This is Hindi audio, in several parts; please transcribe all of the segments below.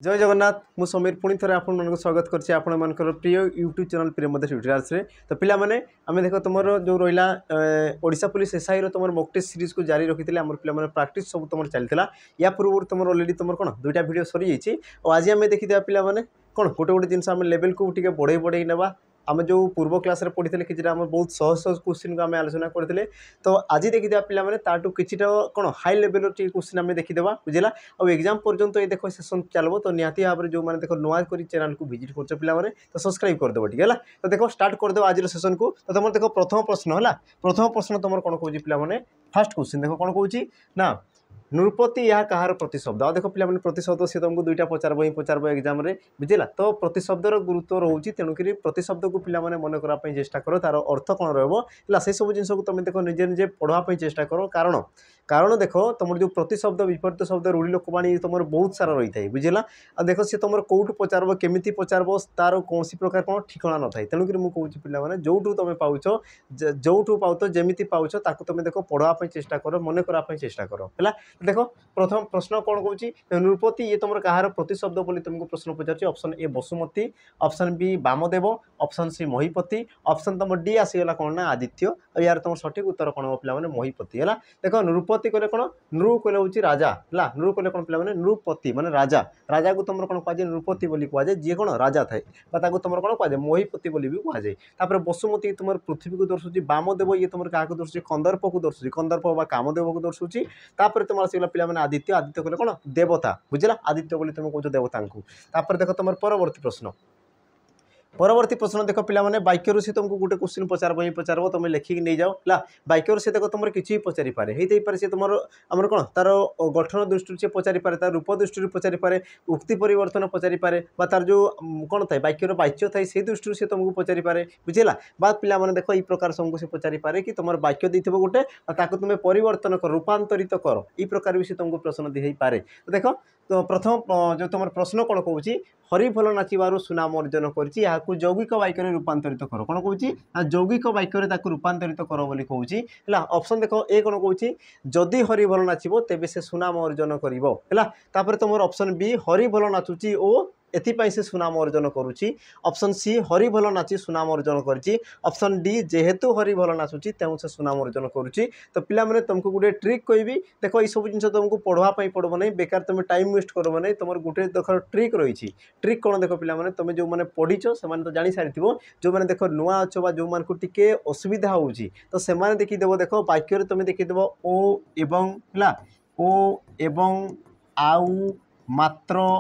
जय जगन्नाथ मु समीर पुणी थे आपको स्वागत करछि आपण मानकर प्रिय यूट्यूब चैनल प्रियमद ट्यूटोरियल्स रे। तो पिला माने आमे देखो तुमर जो रहिला ओडिशा पुलिस एसआई रो तुमर मॉक टेस्ट सीरीज को जारी रखिथिले हमर पिला माने प्रैक्टिस सब तुमर चलथिला या पूर्व तुमर ऑलरेडी तुमर कोन दुईटा वीडियो सरी जाइछि और आज आमे देखि दिया पिला माने कोन गोटे गोटे जिंस आमे लेवल को टिके बढ़ई बढ़ई नेबा आम जो पूर्व क्लास पढ़ी कि बहुत सहज सहज क्वेश्चन को आम आलोचना करते। तो आज देखीदा पे ताठू किटा कौन हाई लेवल क्वेश्चन आम देखीदेवा बुझेगा और एग्जाम पर्यंत ये देख सेसन चलो। तो निहाती भाव में जो मैंने देख नुआ कर चैनल को विजिट कर पे तो सब्सक्राइब करदेव ठीक है। तो देखो स्टार्ट करदेव आज सेसन को। तो तुम देख प्रथम प्रश्न है प्रथम प्रश्न तुम कौन कौन पे फास्ट क्वेश्चन देख कौन कौन ना नृपति यह कहार प्रतिशब्द। देखो पे प्रतिशब्द सी तुमको दुईटा पचार ही पचार एग्जाम रे बुझेगा। तो प्रतिशब्दर गुरुत्व रोचे तेणुक प्रतिशब्द को पे मन करने चेष्टा कर तार अर्थ कौन रहा से सब जिन को तुम देख निजे निजे पढ़ापी चेष्टा कर कारण कारण देख तुम जो प्रतिशब्द विपरीत शब्द रूढ़ी लोकवाणी तुम बहुत सारा रही है बुझेगा। आ देख सी तुम कौटू पचार केमी पचार तार कौन प्रकार कौन ठिकाना न था तेणुक मुझे पे जो तुम पाच जो पाच जमी पाच तुम देख पढ़ापी चेष्टा कर मन करने चेष्टा कर है। देख प्रथम प्रश्न कौन कौन नृपति ये तुम कहार प्रतिशब्द बोली तुमको प्रश्न पचार। ऑप्शन ए बसुमती, ऑप्शन बी वामदेव, ऑप्शन सी महिपति, ऑप्शन तुम डी आसीगला कौन ना आदित्य और यार तुम सठिक उत्तर कौन हो पे महिपति है। देख नृपति कहले कौन नृ कहले हूँ राजा है नृ कहले कौन पे नृपति माने राजा राजा को तुम कौन कहुए नृपति बोली कहुए जी कौन राजा थाए तुम कौन कहुए महिपति बोली भी कहुए। तापर बसुमती तुम पृथ्वी को दर्शाऊँ वामदेव ये तुम क्या दर्शाऊँ कंदर्प को दर्शाऊँ कंदर्प व कामदेव को दर्शाऊँ। तापर तुम आसीगला पे आदित्य आदित्य कहले कौन देवता बुझला आदित्य बोली तुम कौच देवता को। तापर देख तुम परवर्ती प्रश्न परवर्ती प्रश्न देख पे वाक्य से तुमको गोटे क्वेश्चन पचार ही पचार तुम लिखिक नहीं जाओ है वाक्य से देख तुम किसी पचारि पारे होते पारे सी तुम आम कौन तार गठन दृष्टि से पचारि पारे तार रूप दृष्टि पचारि पारे उक्ति परिवर्तन पचारि पारे तार जो कौन थाए वाक्यर वाच्य थाए से दृष्टि से तुमको पचारि पारे बुझेगा। बात पे देख ये प्रकार तुमको से पचारि पारे कि तुम वाक्य देव गोटे तुम परिवर्तन कर रूपांतरित कर ये प्रकार भी से तुमको प्रश्न दी पारे। तो देख तो प्रथम जो तुम प्रश्न कौन कौच हरि भल नाचबार सुनाम अर्जन कर यौगिक वाक्य रूपांतरित कर कौन कौच यौगिक वाक्य रूपांतरित कर बोली कौच है। ऑप्शन देख ए कौन कौच जदि हरि भल नाचब तेबे से सुनाम अर्जन कर। तुम ऑप्शन बी हरि भल नाचुची ओ एथिपाई से सुनाम अर्जन करुच्ची। ऑप्शन सी हरि भल नाची सुनाम अर्जन करछि। ऑप्शन डी जेहेतु हरि भल नाचुची तेणु से सुनाम अर्जन करुच्ची। तो पिला माने तुमको गोटे ट्रिक कहबी देख ये सब जिन तुमको पढ़ापी पड़ो नहीं बेकार तुम टाइम वेस्ट करब नहीं तुम गोटे देख ट्रिक रही ट्रिक कौन देख पे तुम जो मैंने पढ़ीच से तो जानी सारी जो मैंने देख नुआ अच्छ जो मान को टिके असुविधा होउची तो से देखीदेव देख वाक्य तुम देखीदेव ओ एवं है ओ एवं आउ मात्र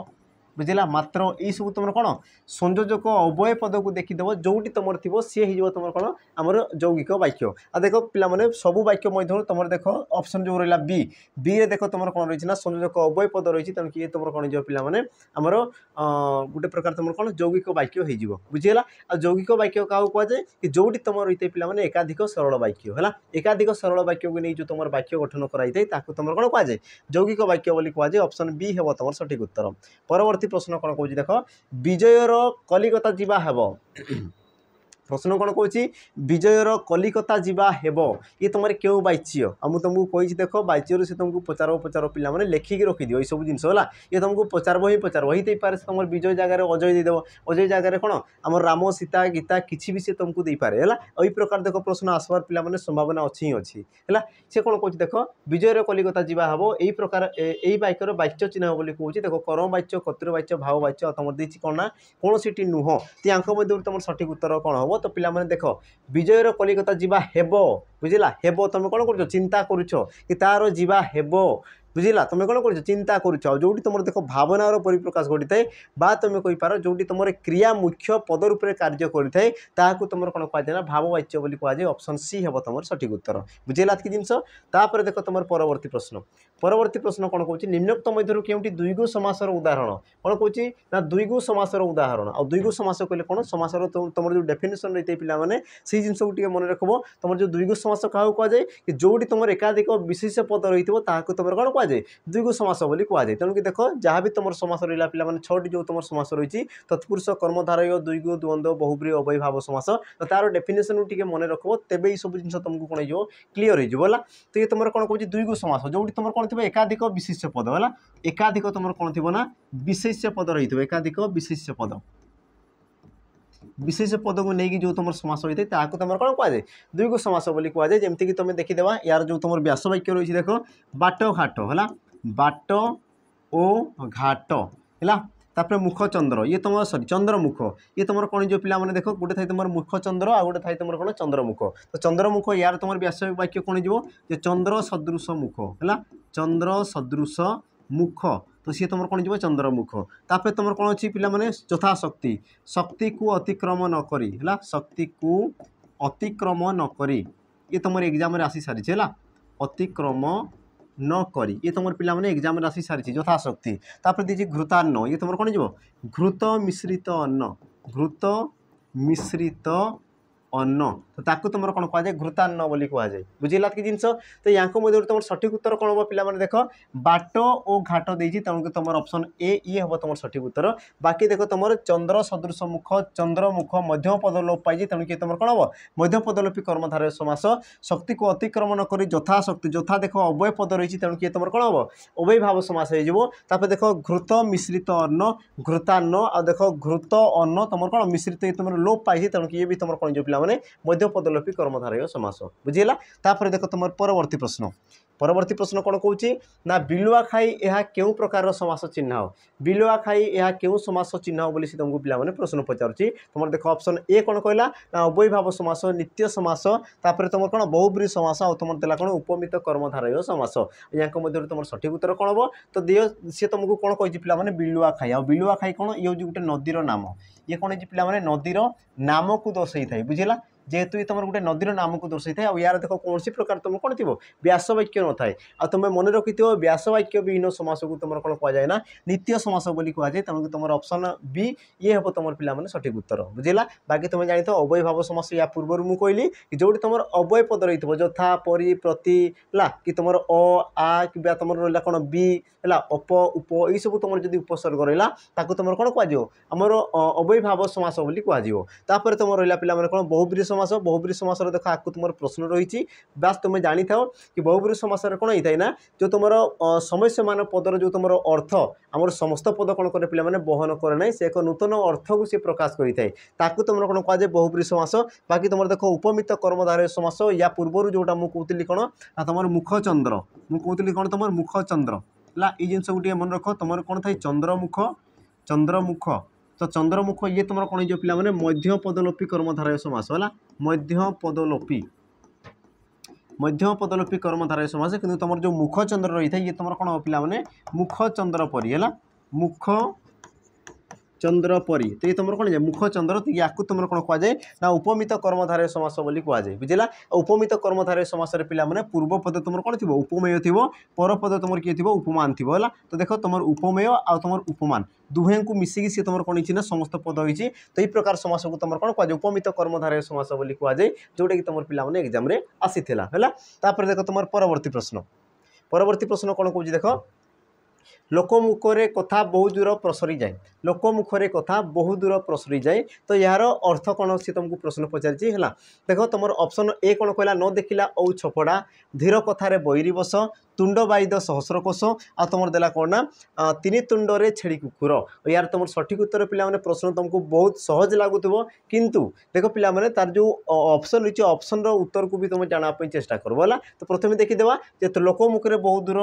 बुझेगा मात्र ये सब तुम कौन संयोजक अव्यय पद को देखीदेव जोटी तुम थी सी हो तुम कौन आमर यौगिक वाक्य। आ देख पे सबू वाक्य मध्य तुम देख ऑप्शन जो रहा बी बी रे देख तुम कौन रही ना संयोजक अव्यय पद रही तेणु ये तुम कौन हो पे आमर गोटे प्रकार तुम कौन यौगिक वाक्य हो बुझीगला। आ यौगिक वाक्य क्या कहुए कि जोटी तुम रही पे एकाधिक सरल वाक्य है एकाधिक सरल वाक्य को नहीं जो तुम वाक्य गठन कराई तुम कौन कहुए यौगिक वाक्य बोली कहुए। ऑप्शन बी हे तुम सठिक उत्तर। परवर्ती प्रश्न कौन कौच देख विजयर कलिकता जीवा हेब प्रश्न कौन कौच विजयर कलिकता जीवा हेब ये तुम क्यों वाच्य मुझे तुमको कही देख वाच्य से तुमको पचार पचार पे लिखिकी रखिदिव ये सब जिनस है ये तुमको पचार ही पचार ही पारे तुम विजय जगह अजय देदेव अजय जगह कौन आम राम सीता गीता किसी भी से तुमको दे पारे है। यही प्रकार देख प्रश्न आसबार पे संभावना अच्छी ही अच्छी है। से कौन कौच देख विजयर कलिकता जीवा हेब यही प्रकार यही वाक्यर वाच्य चिन्ह बोली कौच देख कर्म वाच्य कर्तृवाच्य भाव वाच्य तुम देती कौन ना कौन सी नुह मध्य तुम सठिक उत्तर कौन हम। तो पिला माने देख विजयर कलिकता जीवा हेब बुझिला हेब तुम कौन कर चिंता करुच कि तार जीवा हेब बुझिला तुम कौन कर चिंता करुच जो तुम देख भावनार परिप्रकाश घटी थाए बा तुम कहींपार जो तुम क्रिया मुख्य पद रूप में कार्य करें ताकू तुम कौन कहुए ना भाववाच्य बोली कहुए। ऑप्शन सी हे तुम सठिक उत्तर बुझेगा कि जिनस। तापर देख तुम परवर्ती प्रश्न कौन कौच निम्नोक्त मध्य क्योंटी द्विगु समासर उदाहरण कौन कौच ना द्विगु समासर उदाहरण आ द्विगु समास कहले कौन समासर तुम जो डेफिनेशन रही पे से जिन को मन रखब तुम जो द्विगु समास क्या कहुए कि जोटी तुम एकाधिक विशेष पद रही तुम कौन कहुए द्विगु समास बोली कहुए। तेणुक देख जहाँ भी तुम समास रहा पे छटी जो तुम समास रही तत्पुरुष कर्मधारय द्विगु द्वंद्व बहुब्री अव्ययभाव समास तो तार डेफिनेसन टी मन रख तेज ये सब जिन तुमको कौन हो क्लीयर होगा। तो ये तुम कौन कह द्विगु समास जो तुम कौन थी एकाधिक विशेष्य पद है एकाधिक तुम कौन थी ना विशेष्य पद रही एकाधिक विशेष्य पद विशेष पद को लेकिन जो तुम समास होता है तुम कौन कहुए द्विगु समास बोली कहुए। जमीक तुम देखीदेव यार जो तुम व्यास वाक्य रही देख बाट घाट है बाट ओ घाट है तापर मुख चंद्र ये तुम सॉरी चंद्रमुख ये तुम कौन जो पिला देख गोटे थाई तुम मुख चंद्र आ गोटे थाई तुम कौन चंद्रमुख तो चंद्रमुख यार तुम व्यास वाक्य कौन जो चंद्र सदृश मुख है चंद्र सदृश मुख तो सी तुम कौन जो चंद्रमुख तापर तुम कौन अच्छी पिला माने यथाशक्ति शक्ति को अतिक्रम न करी है शक्ति को अतिक्रम न करी ये तुम एग्जाम आसी सारी है अतिक्रम न करी ये तुम पिला माने एग्जाम आसी सारी यथाशक्ति तापर दीजिए घृतान्न ये तुम कौन जो घृत मिश्रित अन्न घृत मिश्रित अन्न तो ताकू तुम कौन कहुए घृतान्न बोली कहुए बुझेगा कि जिनस तो या तुम सठिक उत्तर कौन हम पे देख बाट और घाट देती तेणुक तुम ऑप्शन ए ये हम तुम सठिक उत्तर। बाकी देख तुम चंद्र सदृश मुख चंद्रमुख मध्यम पदलोप पाई तेणुक तुम कौन हम मध्यम पदलोपी कर्मधारय समास शक्ति को अतिक्रम न करी यथाशक्ति यथा देख अव्यय पद रही तेणुक तुम कौन हम अव्यय भाव समास हो देख घृत मिश्रित अन्न घृतान्न आ देख घृत अन्न तुम कौन मिश्रित तुम लोप पाई तेणुक ये भी तुम कौन जो पिला मध्य पदलोपी कर्मधारय समास बुझेगा। तापर देख तुम परवर्ती प्रश्न कौन कौच ना बिलुआ खाई यह क्यों प्रकार समास चिन्ह बिलुआ खाई यह क्यों समास चिन्ह बोली से तुमको पिला प्रश्न पचारुची तुम देख ऑप्शन ए कौन कहला ना अव्यय भाव समास नित्य समास तापर तुम कौन बहुब्री समास और तुम देला कौन उपमित कर्मधारय समास या तुम सठिक उत्तर कौन हम तो दियो सी तुमको कौन कही पिला बिलुआ खाई आ बिलुआ खाई कौन ये गोटे नदीर नाम ये कौन पिला नदीर नाम को दर्शाई था बुझेगा जेहेतु ये तुम गोटे नदीर नाम को दर्शाई था यार देख कौन प्रकार तुम कौन थी व्यास वाक्य न थाए आ तुम मन रखि व्यास वाक्य विहीन समास को तुम कौन कहुए ना नित्य समास बोली कहुए तेणुक तुम ऑप्शन बी ये हम तुम पिला सठिक उत्तर बुझेगा। बाकी तुम जानी अव्यय भाव समास या पूर्व मुझे कहली कि जो तुम अव्यय पद रही यथा परि प्रति है कि तुम अ आ कि तुम रहा कौन बी है अप उप ये सब तुम जब उपसर्ग रहा तुम कौन कह आमर अव्यय भाव समास बोली कह तुम रहा पे कौन बहुब्री समास देख आपको तुम प्रश्न रही बास तुम जानी था कि बहुब्री समास कौन होता है ना जो तुम समस्यमान पदर जो तुम अर्थ आमर समस्त पद कौन करे पे बहन करे ना से एक नूतन अर्थ को सी प्रकाश करें तुम कौन कहुए बहुब्री समास। बाकी तुम देख उपमित कर्मधारय समास या पूर्वर जोटा मुझे कहती कौन तुम मुखचंद्र मुझे कौन तुम मुखचंद्र है ये जिन गोटे मन रख तुम कौन था चंद्रमुख तो चंद्रमुख ये तुम कौन जो पिला मध्य पदलोपी कर्मधारय समास है मध्य पदलोपी कर्मधारय समास कि तुम जो मुखचंद्र रही है ये तुम कौन पिला मुखचंद्र परी है मुख चंद्र परी तो ये तुम कौन जाए मुखचंद्र तो या तुम कौन कहुए ना उपमित कर्मधारय समास बोली कहुए बुझेगा। उपमित कर्मधारय समास पे पूर्व पद तुम कौन थी उपमेय थी पर पद तुम किए थी उपमान थी है तो देख तुम उपमेय आ तुम उपमान दुहे को मिसिकी सी तुम कौन ना समस्त पद होती तो ये प्रकार समास को तुम कौन कहुए उपमित कर्मधारय समास बोली कहुए जोटा कि तुम पे एग्जाम आसी है। देख तुम परवर्ती प्रश्न कौन कौच देख लोकमुखरे कथा बहु दूर प्रसरी जाए लोकमुखरे कथा बहु दूर प्रसरी जाए तो यार अर्थ कौन सी तुमको प्रश्न पचारि है देख तुम ऑप्शन ए कौन कहला न देखिला औ छपड़ा धीर कथार बैरी बस तुंड बाईद सहस्रकोश आ तुम देला कौन ना तीन तुंडरे छेड़ी कुकुर यार तुम सठिक उत्तर पे प्रश्न तुमको बहुत सहज लगुव किंतु देख पे तार जो ऑप्शन रही ऑप्शन उत्तर को भी तुम जानापी चेष्टा करब है। तो प्रथम देखीदेवा जे लोकमुखरे बहुत दूर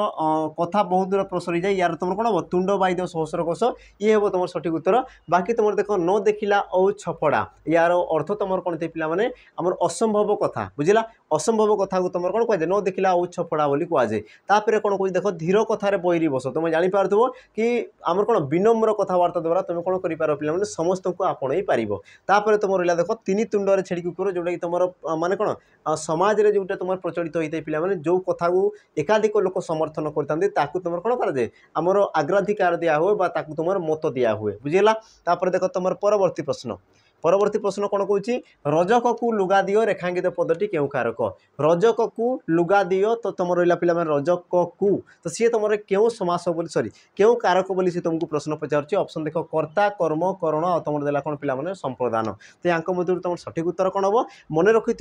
कथा बहुत दूर प्रसरी जाए यार तुम कौन हम तुंड बाईद सहस्रकोश ये हम तुम सठिक उत्तर। बाकी तुम देख न देखिला औ छपड़ा यार अर्थ तुम कौन थे पे आमर असंभव कथा बुझेगा असंभव कथा को तुम कौन कहे न देखिला औ छपड़ा बोली कहुए। तापर कौन कह देख धीर कथार बैरी बस तुम जापर कि आमर कौन विनम्र कथबार्ता द्वारा तुम कौन कर पे समस्त को आपणई पार। तुम रहा देख तीन तुंडरे छेड़ी कुकुर जोटा कि तुम माने कौन समाज में जोटा तुम प्रचलित होता है पे जो कथा को एकाधिक लोक समर्थन करते तुम कौन करे आमर अग्राधिकार दिया हुए तुम मत दिया हुए बुझेगा। तापर देख तुम परवर्ती प्रश्न परवर्ती प्रश्न कौन कौची रजक को लुगा दियो रेखांकित पदटी क्यों कारक रजक को लुगा दियो तो तुम रहा पिला रजक को तो सी तुम क्यों समास बोली सॉरी क्यों कारक बोली सी तुमको प्रश्न पचार ऑप्शन देख कर्ता कर्म करण और तुम देला कौन पिला संप्रदान तो यहाँ मध्य तुम सठिक उत्तर कौन हम मन रखि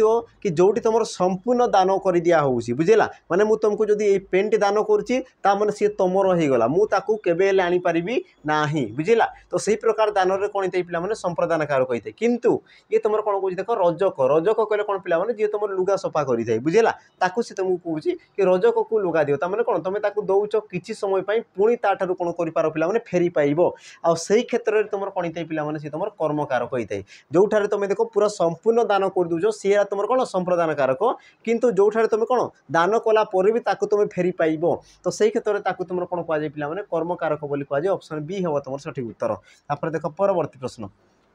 कि जोटी तुम संपूर्ण दान कर दिया हो बुझेगा माने मु तुमको जब ये पेन टी दान कर सी तुमर होगा मुझे केवे आनीपारि ना बुझेगा तो सही प्रकार दान में कौन होता है पे संप्रदान कारक होता है किंतु ये तुम कौन कह देख रजक रजक कहले कौन पे जी तुम लुगा सफा करें बुझेगा ताकू सी तुमको कहूँ कि रजक को लुगा दियो तार कौन तुम दौच किसी समय पुणी ताठू कौन कर पे फेरी पाइब आ से क्षेत्र में तुम कौन होता है पे सी तुम कर्म कारक होता है जो तुम देख पूरा संपूर्ण दान कर दूच सी तुम कौन संप्रदान कारक किंतु जो तुम कौन दान कला भी तुम फेरी पाइब तो सही क्षेत्र में तुम कौन कहुए पे कर्म कारक बोली कहुए ऑप्शन बी हम तुम सठिक उत्तर तापर देख परवर्ती प्रश्न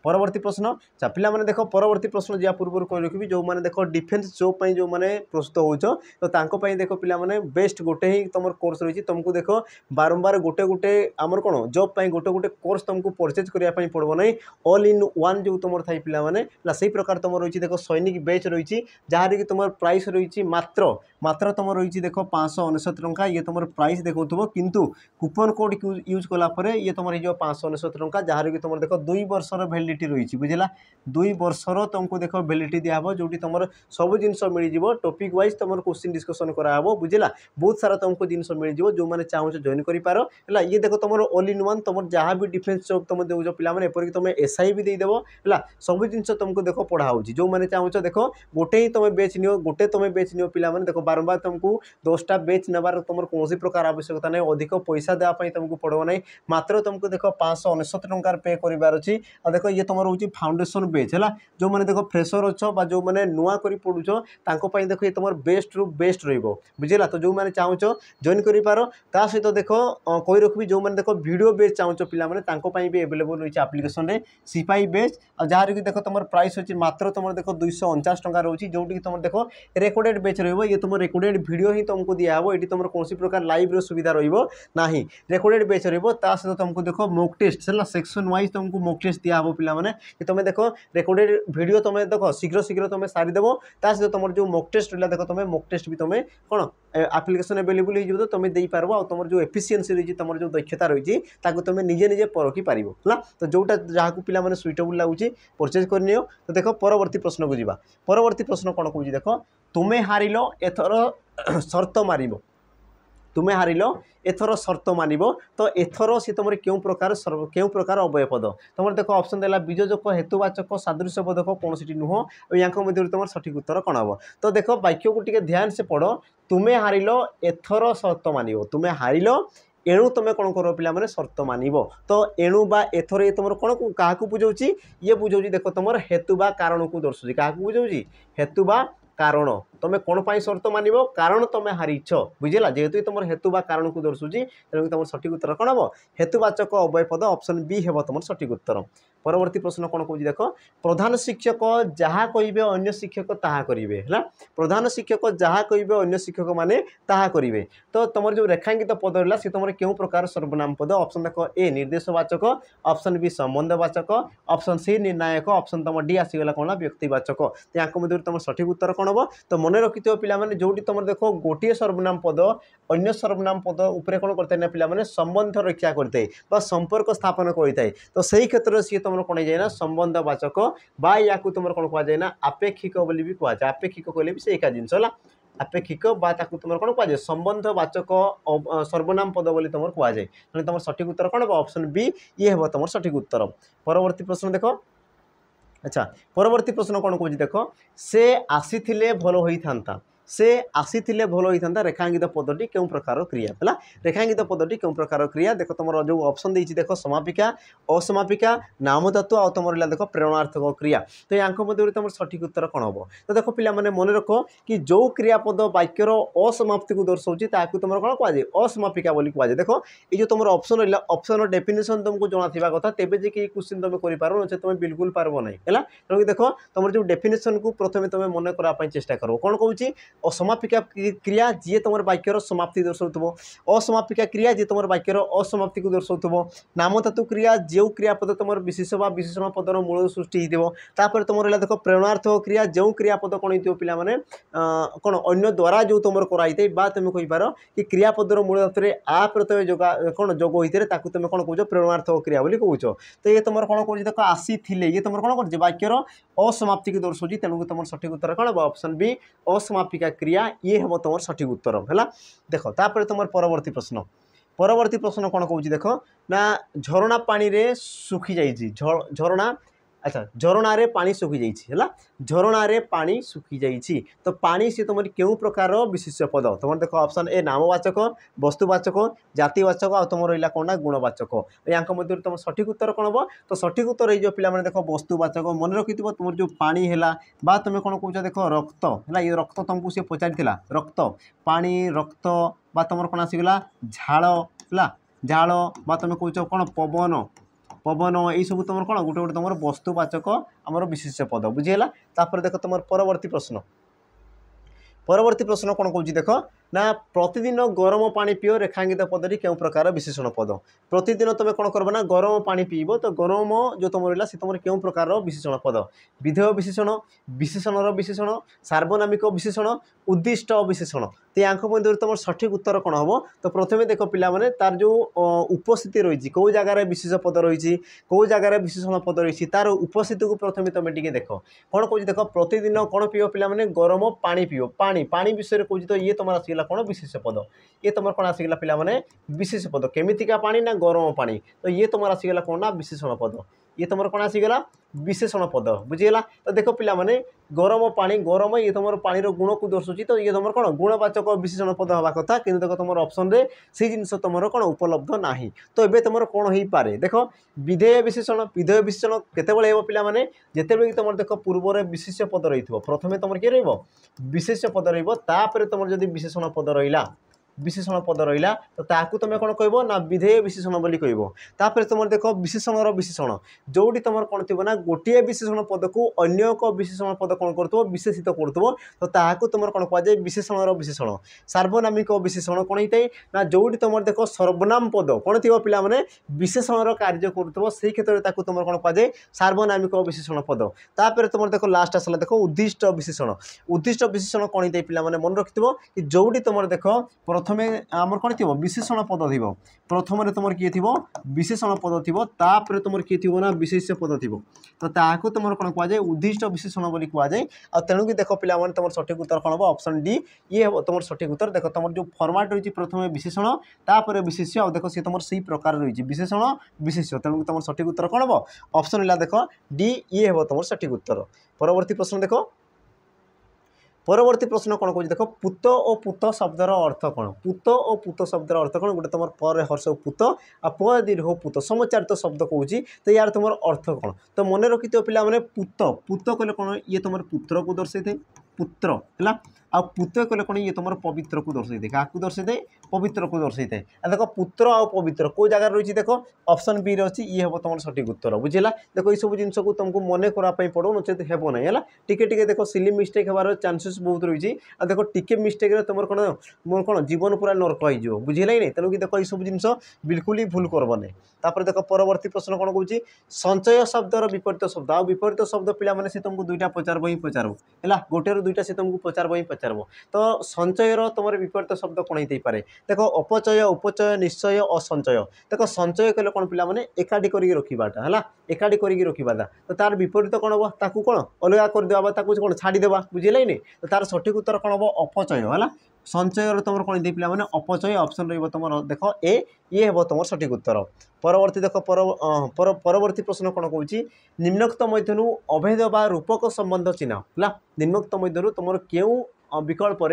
परवर्ती प्रश्न चा पिला माने देखो परवर्ती प्रश्न जा पूर्व कह रखी जो मैंने देख डिफेन्स जॉब जो मैंने प्रस्तुत हो तो तांको देख पिला माने बेस्ट गोटे ही तुम कोर्स रही तुमको देख बारंबार गोटे गोटे आमर कौन जॉब गोटे गोटे कोर्स तुमको परचेज करने पड़ो ना ऑल इन वन जो तुम थाई पिला माने से प्रकार तुम रही देख सैनिक बैच रही जहाँ कि तुम प्राइस रही मात्र मात्र तुम रही देख 599 टंका ये तुम प्राइस देखो किंतु कूपन कोड यूज कलापर ये तुम हो 599 टंका जहाँ कि तुम देख 2 वर्षर वैलिडिटी रही बुझेगा 2 वर्षर तुमको देख वैलिडिटी दिहब जो तुम सब जिन मिल टॉपिक वाइज तुम क्वेश्चन डिस्कसन कराब बुझेगा बहुत सारा तुमको जिन मिल जो मैंने चाहो जॉइन कर ये देख तुम ऑल इन वन तुम जहाँ भी डिफेन्स जॉब तुम देव पे एपरिक तुम एसआई भी देदेव है सब जिन तुमको देख पढ़ा जो मैंने चाहो देख गोटे ही तुम बेच नियो गोटे तुम बेच नियो पिला देख बारंबार तुमको 10टा बेच नबार तुम कौन प्रकार आवश्यकता नहीं अधिक पैसा देवाई तुमको पड़ो ना मात्र तुमको देख 599 टंकार पे करार अच्छी देख ये तुम रोचे फाउंडेशन बेच है जो मैंने देख फ्रेशर अच्छ जो मैंने नुआ कर पढ़ुच देख ये तुम बेस्ट रु बेस्ट रुझेगा तो जो मैंने चाहो जॉइन कर सहित देख कही रखी जो मैंने देख वीडियो बेच चाहो पे भी एवेलेबल रही आप्लिकेसन में सिपाही बेच जहाँ कि देख तुम प्राइस अच्छी मात्र तुम देख 249 टंका रोचे जो तुम देख रेकर्डेड बेच रही तुम रेकर्डेड वीडियो ही तुमको दिहब ये तुम कौन प्रकार लाइव सुविधा रहा रेकर्डेड बेच रही तुमको देख मॉक टेस्ट है सेक्शन वाइज तुमको मॉक टेस्ट दिहब पे तुम देख रेकर्डेड वीडियो तुम देख शीघ्र शीघ्र तुम सारीदेव सहित तुम जो मॉक टेस्ट रहा देख तुम मॉक टेस्ट भी तुम कौन आप्लिकेसन एवेलेबल हो तुम दे पार आ तुम जो एफिशिएंसी रही तुम जो दक्षता रही तुम निजे निजे परखी पार है तो जोटा जहाँ को पे सुइटेबल लगुच परचेज कर तो देख परवर्ती प्रश्न को जावा परवर्ती प्रश्न कौन कह देख तुम्हें हारिल एथर शर्त मार तुम्हें हारिल एथर शर्त मान तो एथर सी तुम क्यों प्रकार अव्यय पद तुम देख ऑप्शन देला बीजोजक हेतुवाचक सादृश्य बोधक कौन सी नुह और या मध्य तुम सठिक उत्तर कौन हम तो देख वाक्य को टी ध्यान से पढ़ तुम्हें हारिल एथर शर्त मान तुम्हें हारिल एणु तुम कौन कर पे शर्त मान तो एणु बा एथर ये तुम कौन क्या बुझाऊँ ये बुझाऊँ देख तुम हेतु बा कारण को दर्शाऊँ क्या बुझाऊँ हेतु बा कारण तुम कौन पाई शर्त मान कारण तुम हारीच बुझेगा जेहेतु तुम हेतु बा कारण को दर्शाऊँ तेणु तुम सठिक उत्तर कौन हम हेतुवाचक अव्यय पद ऑप्शन बी हे तुम सठिक उत्तर परवर्ती प्रश्न कौन कह देख प्रधान शिक्षक जहाँ कहे अन्य शिक्षक ताहा करेंगे है प्रधान शिक्षक जहाँ कहे अन्य शिक्षक मैंने ताहा करेंगे तो तुम जो रेखांकित पद रहा सी तुम क्यों प्रकार सर्वनाम पद ऑप्शन देख ए निर्देशवाचक ऑप्शन बी संबंधवाचक ऑप्शन सी निर्णायक ऑप्शन तुम डी आसीगला कौन व्यक्तिवाचक या मध्य तुम सठिक उत्तर कौन हम तो मन रखि पे जो तुम देख गोटे सर्वनाम पद अन्य सर्वनाम पद उपर कौन करते पे संबंध रक्षा करते संपर्क स्थापन करता है तो सही क्षेत्र सी तुम कौन जाए ना संबंधवाचक बा या तुम कौन कहुए ना आपेक्षिक बोली भी कहुए आपेक्षिक कहले भी से एका जिनस आपेक्षिक बा तुम कौन कहुए संबंधवाचक सर्वनाम पद बोली तुम कहुए तुम सठिक उत्तर कौन ऑप्शन बी ये हे तुम सठिक उत्तर परवर्ती प्रश्न देख अच्छा परवर्ती प्रश्न कौन कह देख से आसी भल होता से आसी भल होता रेखांकित पदटी क्यों प्रकार क्रिया है रेखांकित पदटी क्यों प्रकार क्रिया देख तुम जो ऑप्शन देती देख समापिका असमापिका नामतत्व आ तुम रहा देख प्रेरणार्थक क्रिया तो या मध्य तुम सठिक उत्तर कौन हम तो देख पे मन रख कि जो क्रियापद वाक्यर असमाप्ति को दर्शाऊँ तुम कौन कहुए असमापिका बोली कहुए देख ये जो तुम ऑप्शन रहा ऑप्शन डेफिनेशन तुमको जना कथा तेज जे कि क्वेश्चन तुम कर तुम बिल्कुल पार्ब ना है तेणु देख तुम जो डेफिनेशन को प्रथम तुम मन करने चेष्टा कर कौन कौच असमापिका क्रिया जी तुम वाक्यर समाप्ति दर्शाउथबो असमापिका क्रिया जी तुम वाक्यर असमाप्ति को दर्शाउथबो नाम धातु क्रिया जो क्रियापद तुम विशेष बा विशेषण पदर मूल सृष्टि होपर तुम रहा देख प्रेरणार्थ क्रिया जो क्रियापद कौन हो पिला माने कौन अन्य द्वारा जो तुम कराई बा तुम कहींपार कि क्रियापदर मूल धातु में आ प्रत्यय जोगा कौन जोग होते हैं तुम कौन कौच प्रेरणार्थ क्रिया बोली कौच तो ये तुम कौन कौन देख आसी ये तुम कौन कर वाक्यर असमाप्ति को दर्शाऊँ तेणु तुम सठिक उत्तर कौन हम ऑप्शन बी असमापिका क्रिया ये हम तुम सठिक उत्तर है देख तापर तुम परवर्ती प्रश्न कौन कौच देख ना झरणा पानी रे सुखी जाइए झरणा अच्छा झरणार पानी सुखी जाइए झरणार पानी सुखी जाइए तो पानी सी तुम क्यों प्रकार विशेष्य पद तुम देख ऑप्शन ए नामवाचक वस्तुवाचक जातिवाचक आ तुम रहा कौन ना गुणवाचक या मध्य तुम सठिक उत्तर कौन हम तो सठिक उत्तर ये पिला देख वस्तुवाचक मन रखि तुम जो पानी है बा तुम कौन कौच देख रक्त है ये रक्त तुमको सी पचारि रक्त पानी रक्त बा तुम कौन आसीगला झाड़ है झाड़ बा तुम कौच कौन पवन पवन यही सब तुम कौन गोटे गोटे तुम वस्तुवाचक आमर विशेष्य पद बुझीगला तापर देख तुम परवर्ती प्रश्न कौन कौच देख ना प्रतिदिन गरम पानी पिओ रेखांकित पदरी क्यों प्रकार विशेषण पद प्रतिदिन तुम कौन कर ना गरम पानी पीब तो गरम जो तुम रहा सी तुम क्यों प्रकार विशेषण पद विधेय विशेषण विशेषणर विशेषण सार्वनामिक विशेषण उद्दिष्ट विशेषण तो या मध्य तुम सठिक उत्तर कौन हम तो प्रथम देख पाने तार जो उपस्थिति रही कौ जगार विशेष पद रही कौ जगार विशेषण पद रही तार उपस्थिति को प्रथम तुम टे देख कौन कौच देख प्रतिदिन कौन पीओ पाने गरम पानी पीओ पानी पानी विषय कौच तो ये तुम आसगला कौन विशेष पद ये तुम कौन आसगला पाने विशेष पद केमितिका पानी ना गरम पानी तो ये तुम आसगला कौन ना विशेषण पद ये तुम कौन आसगला विशेषण पद बुझीगला तो देख पिला माने गरम पानी गरम ये तुम पानी गुण को दर्शाऊँ तो ये तुम कौन गुणवाचक विशेषण पद हवा कथा कि देख तुम ऑप्शन रे से जिनस तुम कौन उपलब्ध ना तो ये तुम कौन हो पारे देख विधेय विशेषण केतबेले हो पिला माने जेतेबेले तुम देख पूर्व विशेष्य पद रही प्रथमे तुम किए विशेष्य पद रही तुम जदि विशेषण पद रहा विशेषण पद रहा तो ताकू तुम कौन कह ना विधेय विशेषण बोली कहपर तुम देख विशेषणर विशेषण जोटी तुम कौन थी ना गोटे विशेषण पद को अन्य एक विशेषण पद कौन कर विशेषित कर तो ताकू तुम कौन कहुए विशेषणर विशेषण सार्वनामिक विशेषण कौन होता है ना जोटी तुम देख सर्वनाम पद कौन थी पिला माने विशेषणर कार्य कर से क्षेत्र में तुम कौन कहुए सार्वनामिक विशेषण पद तापर तुम देख लास्ट आसला देख उद्दिष्ट विशेषण कौन होता है पिला माने मन रखि कि जोटी तुम देख प्रथमे आमर कौन थी विशेषण पद थी प्रथम तुम किए थी विशेषण पद थी तापर तुम किए थी ना विशेष्य पद थी तो ताकू तुम कौन कहुए उद्दिष्ट विशेषण बोली कहुए आ तेणुक देख पिला तुम सठिक उत्तर कौन हम ऑप्शन डी ये हम तुम सठिक उत्तर देख तुम जो फॉर्मेट रही प्रथम विशेषण तापर विशेष्य आ देख सी तुम से प्रकार रही विशेषण विशेष्य तेणुक तुम सठिक उत्तर कौन हम ऑप्शन है देख डी ये हम तुम सठिक उत्तर परवर्ती प्रश्न देख परवर्ती प्रश्न कौन कह देख पूत और पूत शब्दर अर्थ कौन पूत और पूत शब्दर अर्थ कौन गोटे तुम पर हर्ष पूत आ प दीर्घ पूत समचारित शब्द कहूँ तो यार तुम अर्थ कौन तो मन रखि पिला माने पूत पूत कहले कौन ये तुम पुत्र को दर्शाई थे पुत्र है आ पुत कहले कौन ये तुम पवित्र को दर्शाई थे क्या दर्शाई थे पवित्र को दर्शाई थे देख पुत्र आ पवित्र कौ जगार रही देख ऑप्शन बी रही ये हम तुम सठिक उत्तर बुझेगा देख ये सब जिनस को तुमको मन कराई पड़ो नचेत हेब ना है टिके देख सिली मिस्टेक होबार चांसेस बहुत रही आ देख टिके मिस्टेक तुम कौन मोर कौन जीवन पूरा नर्क हो बुझेगा नहीं तेणुक देख ये सब जिनस बिल्कुल ही भूल करब नहीं तापर देख परवर्ती प्रश्न कौन कौन संचय शब्दर विपरीत शब्द आ विपरीत शब्द पिला माने से तुमको दुईटा पचारब ही पचारब है गोटे दुईटा से तुमको पचारब ही पचारब तो संचयर तुम विपरीत शब्द कौन हो पारे देख अपचय उपचय निश्चय असंचय देख संचय कहले कौन पिला माने एकाठी करके रखिबाटा है एकाठी करके रखिबाटा तो तार विपरीत कौन हम ताकू कौन अलग करदेवा ताकू कौन छाड़ीदेवा बुझेगा नहीं तो तार सठिक उत्तर कौन हम अपचय है संचय तुम कौन दे पिला माने अपचय ऑप्शन रही तुम देख ए ये हम तुम सठिक उत्तर परवर्ती देख परवर्ती प्रश्न कौन कौन निम्नोक्त मध्यनु अभेद बा रूपक संबंध चिन्ह है निम्नोक्त मध्यनु तुम क्यों विकल्प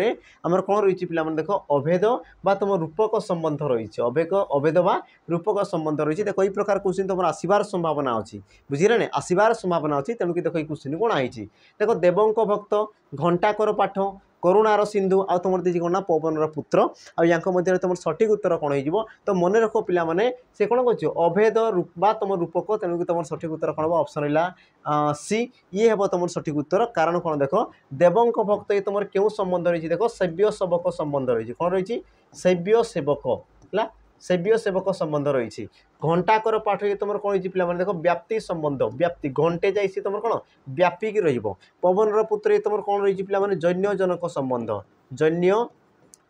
आमर कौन रही पिला देख अभेद बा तुम रूपक संबंध रही अभेद बा रूपक संबंध रही देख ये प्रकार क्वेश्चन तुम आसबार संभावना अच्छी बुझे ना आसबार संभावना अच्छी तेणुक देख ये क्वेश्चन कौन आई देख देवंक भक्त घंटाकर पाठ करुणार सिंधु आ तुम दीजिए कौन ना पवनर पुत्र आर तुम सठिक उत्तर कौन हो तो मन रख पिला माने से कौन कर अभेद रूप तुम रूपक तेणुक तुम सठिक उत्तर कौन हम ऑप्शन रहा सी ये हम तुम सठिक उत्तर कारण कौन देख देवंक भक्त ये तुम क्यों संबंध रही देख सेव्य सेवक संबंध रही कौन रही सेव्य सेवक है सेव्य सेवक संबंध रही घंटाकर पाठ ये तुम कौन पे देख व्याप्ति संबंध व्याप्ति घंटे जाए तुम कौन व्यापिक रवन पुत्र ये तुम कौन रही पे जन्य जनक संबंध जन्य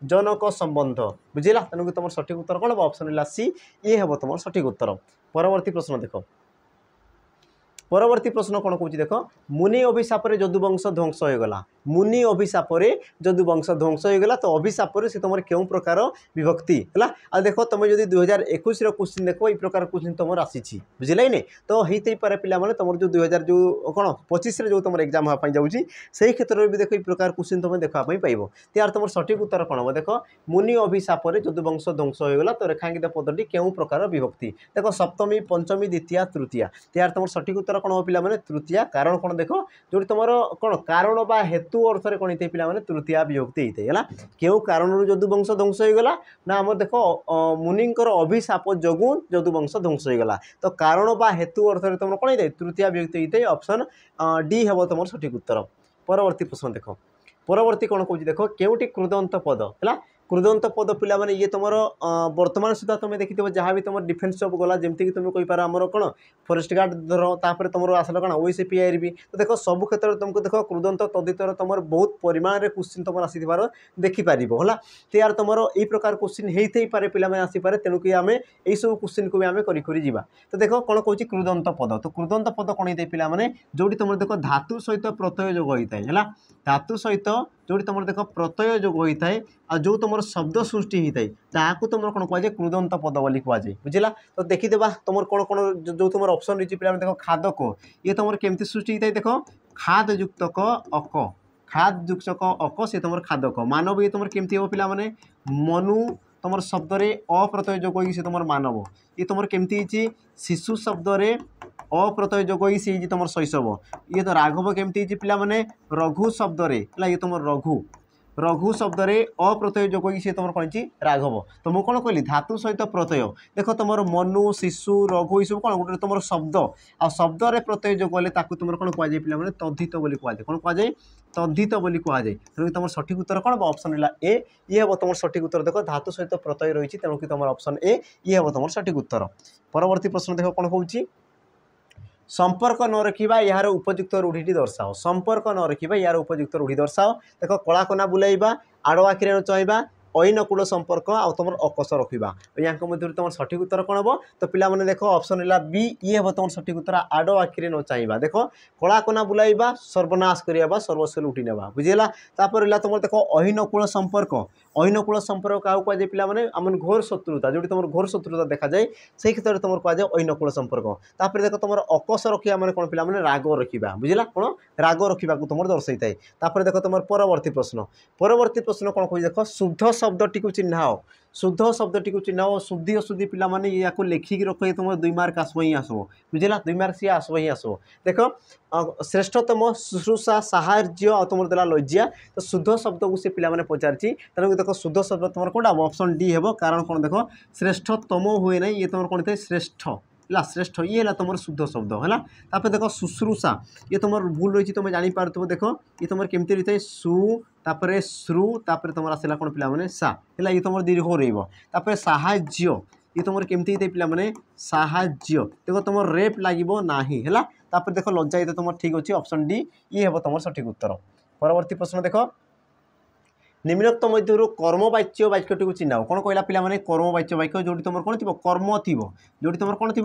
जनक संबंध बुझेगा तेणुक तुम सठिक उत्तर कौन हम ऑप्शन रहा सी ये हम तुम सठिक उत्तर परवर्ती प्रश्न देख परवर्ती प्रश्न कौन कौन देख मुनि अभिशाप जदुवंश ध्वंस होगला मुनि अभिशाप जदुवंश ध्वंस होगला तो अभिशाप से तुम क्यों प्रकार विभक्ति है आ देख तुम जो 2021 क्वेश्चन देख ये प्रकार क्वेश्चन तुम आसी बुझे नहीं तो होते पारे पे तुम जो 2000 जो कौन 25 जो तुम एग्जाम हाँपी जाऊँगी से क्षेत्र में भी देख ये प्रकार क्वेश्चन तुम देखापी पाइब त्यार तुम सठिक उत्तर कौन हम देख मुनि अभिशाप जदुवंश ध्वंस होगला तो रेखांकित पदटी क्यों प्रकार विभक्ति देख सप्तमी पंचमी द्वितीय तृतीया त्यार तुम सठिक उत्तर कौन हम पे तृतीया कारण कौन देख जो तुम कौन कारण बा हेतु अर्थ में कौन होते पे तृतीया विभक्ति होते है क्यों कारण जदुवंश ध्वंस होगला ना आम देख मुनिंकर अभिशाप जोगु जदुवंश ध्वंस होगला तो कारण बा हेतु अर्थ में तुम कौन होता है तृतीया विभक्ति होते ऑप्शन डी हम तुम सठिक उत्तर परवर्ती प्रश्न देख परवर्ती कौन कौन देख केउटी कृदंत पद है कृदंत पद पिला माने ये तुम वर्तमान सुधा तुम देखी जहाँ भी तुम डिफेन्स जॉब गला जमीक तुम कहींपार आमर कौन फॉरेस्ट गार्ड धर तापर तुम आसला कौन ओएसपीआई भी तो देख सब क्षेत्र में तुमको देख कृदंत तदितर तुम बहुत परिमाण में क्वेश्चन तुम आसार देखिपार है त्यार तुम यही प्रकार क्वेश्चन होते पारे पे आसपे तेणुक आम यही सब क्वेश्चन को भी आम करा तो देख कौन कौन कृदंत पद तो कृदंत पद कौन होता है पे जो तुम देख धातु सहित प्रत्यय जोग होता है धातु सहित जो तुम देख प्रत्यय जोग होता है आ जो तुम शब्द सृष्टि होता है ताकू तुम कौन कहुए कृदंत पद बोली कहुए बुझला तो देखीदेवा तुम कौन कौन जो तुम ऑप्शन रही पे देख खादक ये तुम केमती सृष्टि होता है देख खाद युक्त अक खाद युक्त अक से तुम खादक मानव ये तुम केमती हम पे मनु तुम शब्द अप्रत्यय जोग से तुम मानव ये तुम केमती शिशु शब्द अप्रत्यय जोग से तुम शैशव ये तो राघव केमती पे रघु शब्द ये तुम रघु रघु शब्द अप्रत्यय जोग से तुम कौन राघव तो मुझे कौन कहली धातु सहित प्रत्यय देख तुम मनु शिशु रघु ये सब कौन गोटे तुम शब्द आ शब्द प्रत्यय जोग हेल्ले तुम कौन कहुए पे तद्धित बोली कहुए कौन कहुए तद्धित बोली कहुए तेणु तुम सठिक उत्तर कौन हम ऑप्शन रहा ए ये हम तुम सठिक उत्तर देख धातु सहित प्रत्यय रही तेणुक तुम ऑप्शन ए ये हम तुम सठिक उत्तर परवर्ती प्रश्न देख कौन कौन संपर्क न रखा यार उपयुक्त रूढ़ी दर्शाओ संपर्क न रखा यार उपयुक्त रूढ़ी दर्शाओ देख कला कना बुलाइबा आड़ आखिरे चाहवा अनकूल संपर्क आ तुम अकस रखा या मध्य तुम सठिक उत्तर कौन हम तो पे देख ऑप्शन रहा बी ये हम तुम सठिक उत्तर आड़ आखिरे न चाहवा देख कला कना बुलाइबा सर्वनाश करवा सर्वस्व लुटी नेबा बुझेगा तापर रहा तुम देख अहिनकूल संपर्क अहिनकूल संपर्क क्या कहुए पे आम घोर शत्रुता जो तुम घोर शत्रुता देखा जाए से क्षेत्र में तुम कहुए अहिनकूल संपर्क तापर देख तुम अकस रखा मैंने कौन पे राग रखा बुझेगा कौन राग रखा तुम दर्शाई थाए देख तुम परवर्ती प्रश्न कौन कह देख शुद्ध शब्दटी को चिन्हाओ शुद्ध शब्दटी को चिन्हाओ शुद्धि अशुद्धि पे या लिखिकी रख तुम 2 मार्क आसब ही आसब बुझेगा 2 मार्क सी आसब ही आसब देख श्रेष्ठतम शुश्रूषा साहाय्य आ तुम देला लज्जा तो शुद्ध शब्द को से पे पचार तेणुक देख शुद्ध शब्द तुम कौन ऑप्शन डी हे कारण कौन देख श्रेष्ठतम हुए ना ये तुम कौन थे श्रेष्ठ है श्रेष्ठ ये है तुम शुद्ध शब्द है तापर देख शुश्रूषा ये तुम भूल रही तुम जापर देख ये तुम केमती रही है सु तापर श्रु तापर तुम आसला कौन पे सा है ये तुम दीर्घ रही साहाय्य ये तुम केमती पे साहाय्य देख तुम रेप लगे ना है तापर देख लज्जा ये तुम ठीक अच्छे ऑप्शन डी ये हम तुम सठिक उत्तर परवर्ती प्रश्न देख निम्नोक्त मध्य कर्मवाच्य वाक्यटी को चिन्हाओ कौन कहला पे कर्मवाच्य वाक्य जो तुम कौन थी कर्म थी जो तुम कौन थी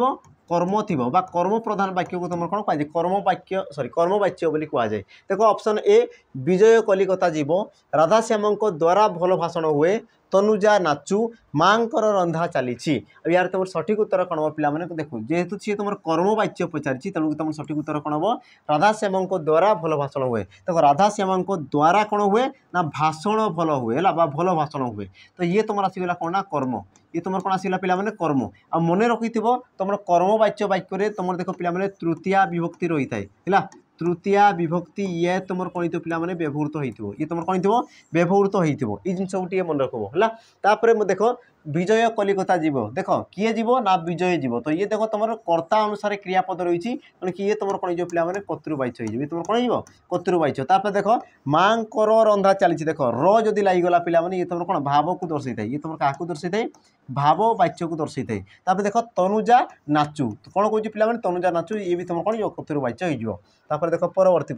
कर्म थी कर्म प्रधान वाक्य को तुम कौन कहुए कर्मवाक्य सॉरी कर्मवाच्य बोली कहुए देख ऑप्शन ए विजय कलिकता जीव राधाश्याम द्वारा भल भाषण हुए तनुजा नाचू माँकर रंधा चली यार तुम सठिक उत्तर कौन हम पे देखो जेहेतु सी तुम कर्मवाच्य पचारि तेणु तुम सठिक उत्तर कौन हम राधाश्याम द्वारा भल भाषण हुए देखो राधाश्याम द्वारा कौन हुए ना भाषण भल हुए भल भाषण हुए तो ये तुम आसगला कौन ना कर्म ये तुम कौन आसगला पे कर्म आ मन रखि तुम कर्मवाच्य वाक्य तुम देख पे तृतीया विभक्ति रही है तृतीया विभक्ति ये तुम कौन पे मैंने व्यवहृत हो ये तुम कौन थो व्यवहृत हो जिनस गोटे मन रखब है तापर देख विजय कलिकता जीव देख किए जीव ना विजय जीव तो ये देख तुम कर्ता अनुसार क्रियापद रही तेणु किए तुम कौन पे मैंने कतुवाच्य हो तुम कौन हो कतुवाच्य तापर देख माँ रंधा चली देख रदि लगिगला पे ये तुम कौन भाव को दर्शे था ये तुम क्या दर्शे था भाव वाच्य को दर्शे था तापर देख तनुजा नाचू कौन कौन पे मैंने तनुजा नाचू ये भी तुम कौन हो कतुवाच्य हो देख परवर्ती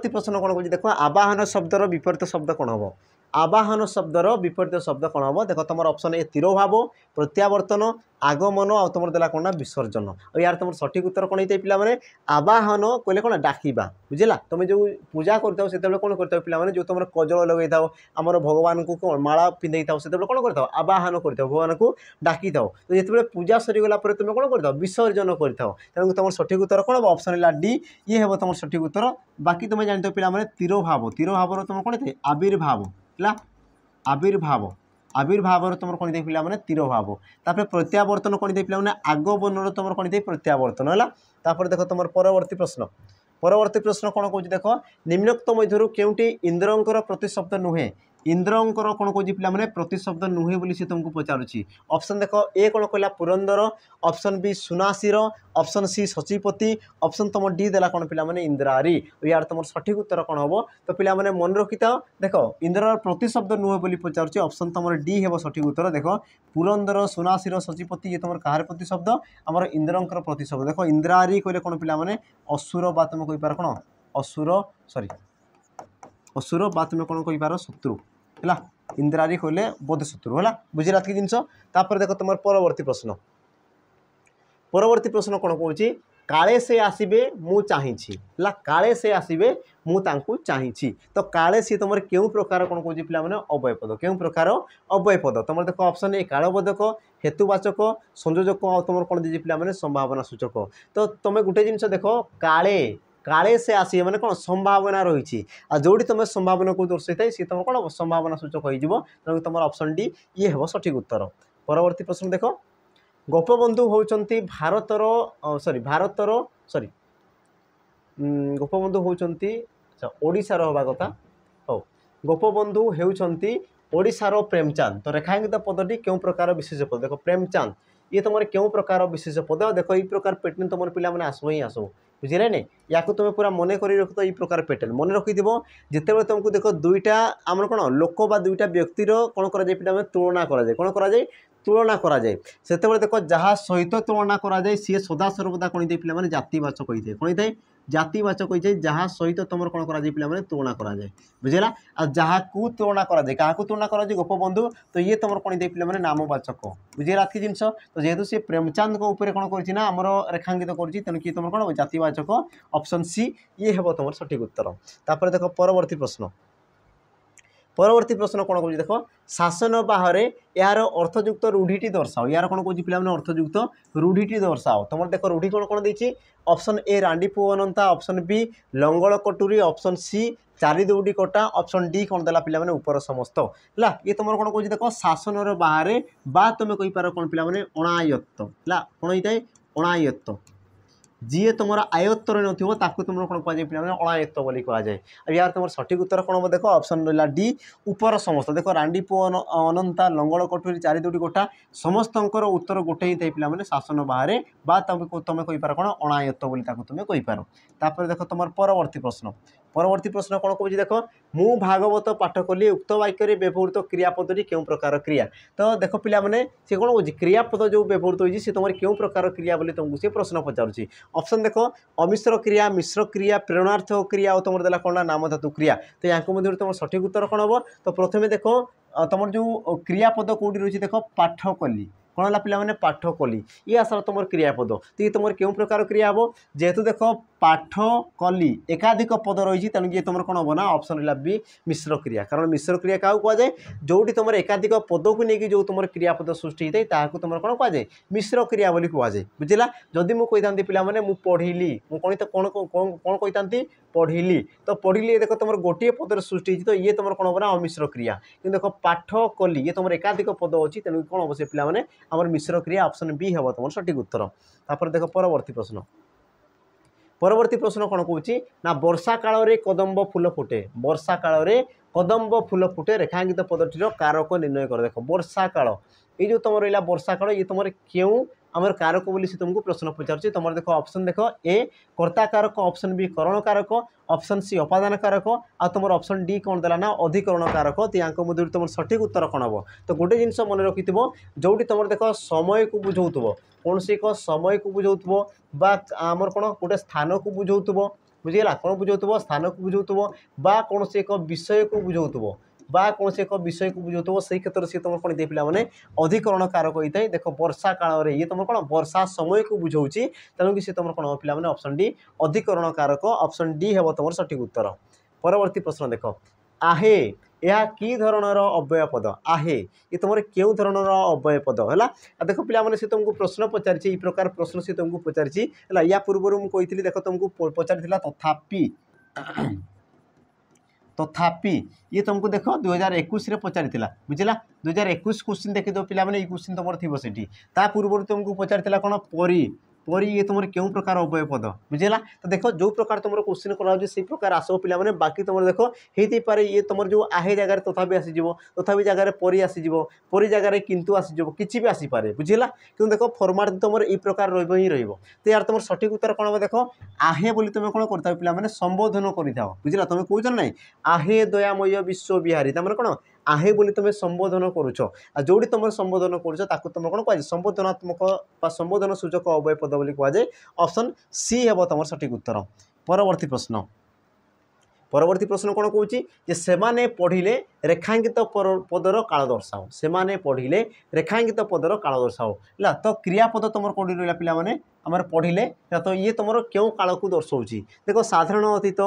प्रश्न कौन कह देख आवाहन शब्दर विपरीत शब्द कौन हम आवाहन शब्दर विपरीत शब्द कौन हम देख तुम ऑप्शन ए तिरोभाव प्रत्यावर्तन आगमन आ तुम देला कौन विसर्जन और यार तुम सठिक उत्तर कौन होता है पे आवाहन कहले कौन डाकिबा बुझेगा तुम जो पूजा करता से कौन करता पे जो तुम कजल लगे था आमर भगवान को कौन माला पिंधे था से कौन करता आवाहन कर भगवान को डाकी था तो जिते पूजा सरीगला तुम कौन करता विसर्जन कर तेणु तुम सठिक उत्तर कौन हम ऑप्शन है डी ये हम तुम सठिक उत्तर बाकी तुम जानते पे तिरोभाव तिरोभाव तुम कौन थे आविर्भाव है आविर्भाव आविर्भाव तुम कौन थे पे तिरोभाव तापर प्रत्यावर्तन कौन थे पे आगमन तुम कौन थे प्रत्यावर्तन है देख तुम परवर्ती प्रश्न कौन कौन देख निम्नोक्त मध्य केउटी इंद्रंकर प्रतिशब्द नुहे इंद्रंकर कौन कौन पे मैंने प्रतिशब्द नुहे बोली से तुमको पचारुची ऑप्शन देख ए कौन कहला पुरंदर ऑप्शन बी सुनासीर ऑप्शन सी सचिपति ऑप्शन तुम डी देला कौन पे मैंने इंद्रारी यार तुम सठिक उत्तर कौन हम तो पे मैंने मन रखी था देख इंद्र प्रतिशब्द नुहे बोली पचारुची ऑप्शन तुम डी हे सठिक उत्तर देख पुरंदर सुनासीर सचिपति ये तुम कहार प्रतिशब्द आम इंद्रंकर प्रतिशब्द देख इंद्रारी कहले कौन पे मैंने असुर बा तुम कहींपार कौन असुर सॉरी असुर बा तुम कौन कहींपार शत्रु है इंद्रारी कहले बोध शत्रु है बुझेगा कि जिनस देख तुम परवर्ती प्रश्न कौन कौन काले से आसबे मु चाहिए काले से आसबे मु चाहिए तो काले सी तुम क्यों प्रकार कौन कौन पे मैंने अव्ययपद क्यों प्रकार अव्ययपद तुम देख ऑप्शन ए कालबोधक हेतुवाचक संयोजक और तुम कौन दीजिए पे मैंने संभावना सूचक तो तुम गोटे जिन देख काले काले से आसी मैंने कौन संभावना रही जोड़ी तुम संभावना को दर्शे था सी तुम कौन संभावना सूचक हो तुम ऑप्शन डी ये हम सठिक उत्तर परवर्ती प्रश्न देख गोपबंधु होती भारतर गोपबंधु होती ओडिशार हवा कथा हो गोपबंधु होती ओडिशार प्रेमचांद तो रेखांकित पदटी क्यों प्रकार विशेष पद देख प्रेमचांद ये तुम क्यों प्रकार विशेष पद देख ये प्रकार पैटर्न तुम पे आसो ही आसो बुझे नहीं या तुम पूरा मन कर रख तो ये प्रकार पैटर्न मन रखी जिते तुमको देख दुईटा आम कौन लोक बा दुईटा व्यक्तिर कौन कर तुलना कराए कौन कराए तुलना कराए से देख जहाँ सहित तुलना कराए सी सदा सर्वदा कौन पे मैंने जातिवाचक होता है कौन होता है जातिवाचक होता है जहाँ सहित तुम कौन कराए पे मैंने तुलना कराए बुझेगा आ जहाँ को तुलना कराए क्या तुलना कराए गोपबंधु तो ये तुम कौन पे मैंने नामवाचक बुझेगा कि जिनस तो जेहेतु सी प्रेमचांद को ऊपर कौन कर आमर रेखांकित कर तेणु कि तुम कौन जातिवाचक ऑप्शन सी ये हम तुम सठिक उत्तर तापर देख परवर्ती प्रश्न कौन कह देख शासन बाहर यार अर्थयुक्त रूढ़ीटी दर्शाओ यार कौन कौन पे अर्थयुक्त रूढ़ीटी दर्शाओ तुम देख रूढ़ी कौन कौन देती ऑप्शन ए रांडी पुओ अनंता ऑप्शन बी लंगल कटुरी ऑप्शन सी चारि दौड़ी कटा ऑप्शन डी कौन देला पे ऊपर समस्त है ये तुम कौन कह देख शासन बाहर बा तुम कहींपार कौन पे अणायत्त है कौन होता है अणायत्त जी तुम आयत्तर नथिबो ताकू तुम कौन कह पे अणायत्त बोली कहुए यार तुम सठिक उत्तर कौन हम देख ऑप्शन रहा डी ऊपर समस्त देख रांडी पुओ अनंता लंगल कटुरी चारि दौड़ी गोटा समस्त उत्तर गोटे ही थे पे शासन बाहर बा तुम कहींपार कौन अणायत्त बोली तुम कहींपार तापर देख तुम परवर्ती प्रश्न कौन कह देख मु भागवत पाठ कली उक्त वाक्य व्यवहृत क्रियापदटी क्यों प्रकार क्रिया तो देख पे सी कौन कह क्रियापद जो व्यवहृत होती सी तुम क्यों प्रकार क्रिया बोली तुमको सी प्रश्न पचारुची ऑप्शन देख अमिश्र क्रिया मिश्र क्रिया प्रेरणार्थ क्रिया और तुम देला कौन नाम धातु क्रिया तो यहाँ मध्य तुम सठिक उत्तर कौन हम तो प्रथम देख तुम जो क्रियापद कौटी रही देख पाठ कली कौन है पे पाठ कली ये आसला तुम क्रियापद तो ये तुम क्यों प्रकार क्रिया हम जेहेतु देख पाठ कली एकाधिक पद रही तेणु ये तुम कौन हम ना ऑप्शन रहा बी मिश्र क्रिया कारण मिश्र क्रिया क्या कहुए जोटी तुम एकाधिक पद को लेकिन जो तुम क्रियापद सृष्टि होता है ताकू तुम कौन कहुए मिश्र क्रिया बोली कहुए बुझेगा जदि मुझे पे मुझे पढ़िली मुझे कौन कौन कही पढ़िली तो पढ़िली देख तुम गोटे पदर सृष्टि तो ये तुम कौन हम ना अमिश्र क्रिया कि देख पाठ कली ये तुम एकाधिक पद अच्छी तेणु कौन हम से पे आम मिश्र क्रिया ऑप्शन बी हम तुम सठिक उत्तर तापर देख परवर्ती प्रश्न परवर्ती प्रश्न कौन कौच ना वर्षा काल रे कदम्ब फूल फुटे वर्षा काल रे कदम्ब फूल फुटे रेखांकित पदटीर कारक निर्णय कर देख वर्षा काल ये जो तुम रहा वर्षा काल ये तुम क्यों आमर कारक बोली से तुमको प्रश्न पचार तुम देख ऑप्शन देख ए कर्ता कारक ऑप्शन बी करण कारक ऑप्शन सी अपादान कारक आ तुम ऑप्शन डी कौन देला ना अधिकरण कारक तो मध्य तुम सठिक उत्तर कौन हम तो गोटे जिन मन रखि जो तुम देख समय को बुझाऊ कौन से एक समय को बुझाऊ आमर कौन गोटे स्थान को बुझाऊ बुझीगला कौन बुझाऊ स्थान को बुझाऊ कौन से एक विषय को बुझाऊ कौन से एक विषय को बुझाऊ से क्षेत्र से तुम कौन पे मैंने अधिकरण कारक होता है देख वर्षा काल ये तुम कौन वर्षा समय को बुझाऊँगी तेणुक सी तुम कौन पे ऑप्शन डी अधिकरण कारक ऑप्शन डी हे तुम सठिक उत्तर। परवर्ती प्रश्न देख आहे यह कि धरणर अव्यय पद आहे ये तुम क्यों धरणर अव्यय पद है देख पे से तुमको प्रश्न पचारि प्रकार प्रश्न से तुमको पचारि या पूर्व मुझे देख तुमको पचारि तथापि तथापि ये तुमको देख 2021 पचारि बुझला 2021 क्वेश्चन देखी दो पे ये क्वेश्चन तुम थी सेठी ता पूर्व तुमको पचारि कौन परी परी ये तुम क्यों प्रकार अव्यय पद बुझेगा तो देख जो प्रकार तुम क्वेश्चन कराऊँ से प्रकार आसो पे बाकी तुम देख हो पारे ये तुम जो आहे जगार तथापि आसीज तथापि जगार परी आसीज परी जगार किंतु आसीज किसी भी आसीपे बुझेगा कि देख फर्माट तुम ये प्रकार रही तो यार तुम सठिक उत्तर कौन हम देख आहे बोली तुम कौन करता पे संबोधन कर बुझला तुम कौन ना आहे दयामय विश्व बिहारी तमें कौन आहे बोली तुम संबोधन करुच जो तुम संबोधन करुच तुम कौन कह संबोधनात्मक संबोधन सूचक अव्यय पद बोली कहुए ऑप्शन सी हे तुम सठिक उत्तर। परवर्ती प्रश्न कौन कौच से पढ़िले रेखांकित पदर काल दर्शाओ से पढ़िले रेखांकित पदर काल दर्शाओ है तो क्रियापद तुम कौन रहा पे आम पढ़िले तो ये तुम क्यों काल को दर्शाऊँगी देख साधारण अतीत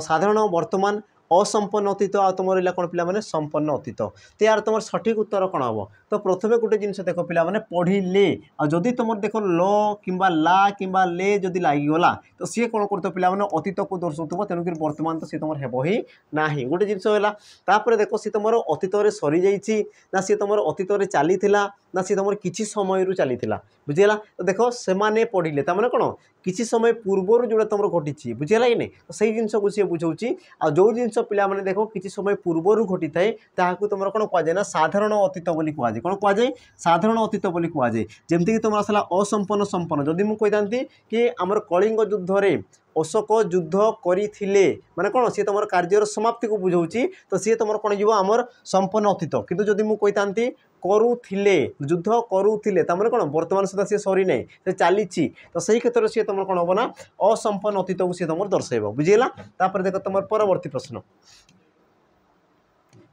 साधारण वर्तमान असंपन्न अतीत आ तुम रहा कौन पे संपन्न अतीत तो यार तुम सठिक उत्तर कौन हम तो प्रथम गोटे जिन देख पे पढ़िले आदि तुम देख ल कि ला कि ले जदि लगिगला तो सी कौन कर पे अतीत को दर्शाऊ तेणुक बर्तमान तो सी तुम हेब ही ना गोटे जिनस देख सी तुम अतीत सरी जाइए ना सी तुम अतीत चली ना सी तुम किसी समय चली बुझीगला तो देख से पढ़िले तमें कौन किसी समय पूर्वर जोड़ा तुम घटी बुझीगला कि नहीं तो सही जिन को सी बुझाऊँगी आ जो जिन पे देख किसी समय पूर्वर घटी थाए तुम कौन कहुए ना साधारण अतीत बोली कहुए कौन कहुए साधारण अतीत बोली कहुए जमीक तुम आसला असंपन्न संपन्न जदि मुझे कही कि आमर कलिंग युद्ध रे अशोक युद्ध करथिले माने कौन सी तुम कार्यर समाप्ति को बुझाऊँगी तो सी तुम कौन जीव आमर संपन्न अतीत किंतु जदि मुझे कही करुथिले युद्ध करुथिले तमें कौन वर्तमान सुधा सी सरी ना से चली तो सही क्षेत्र में सी तुम कौन हम ना असंपन्न अतीत को सी तुम दर्शाइब बुझीगला देख तुम परवर्ती प्रश्न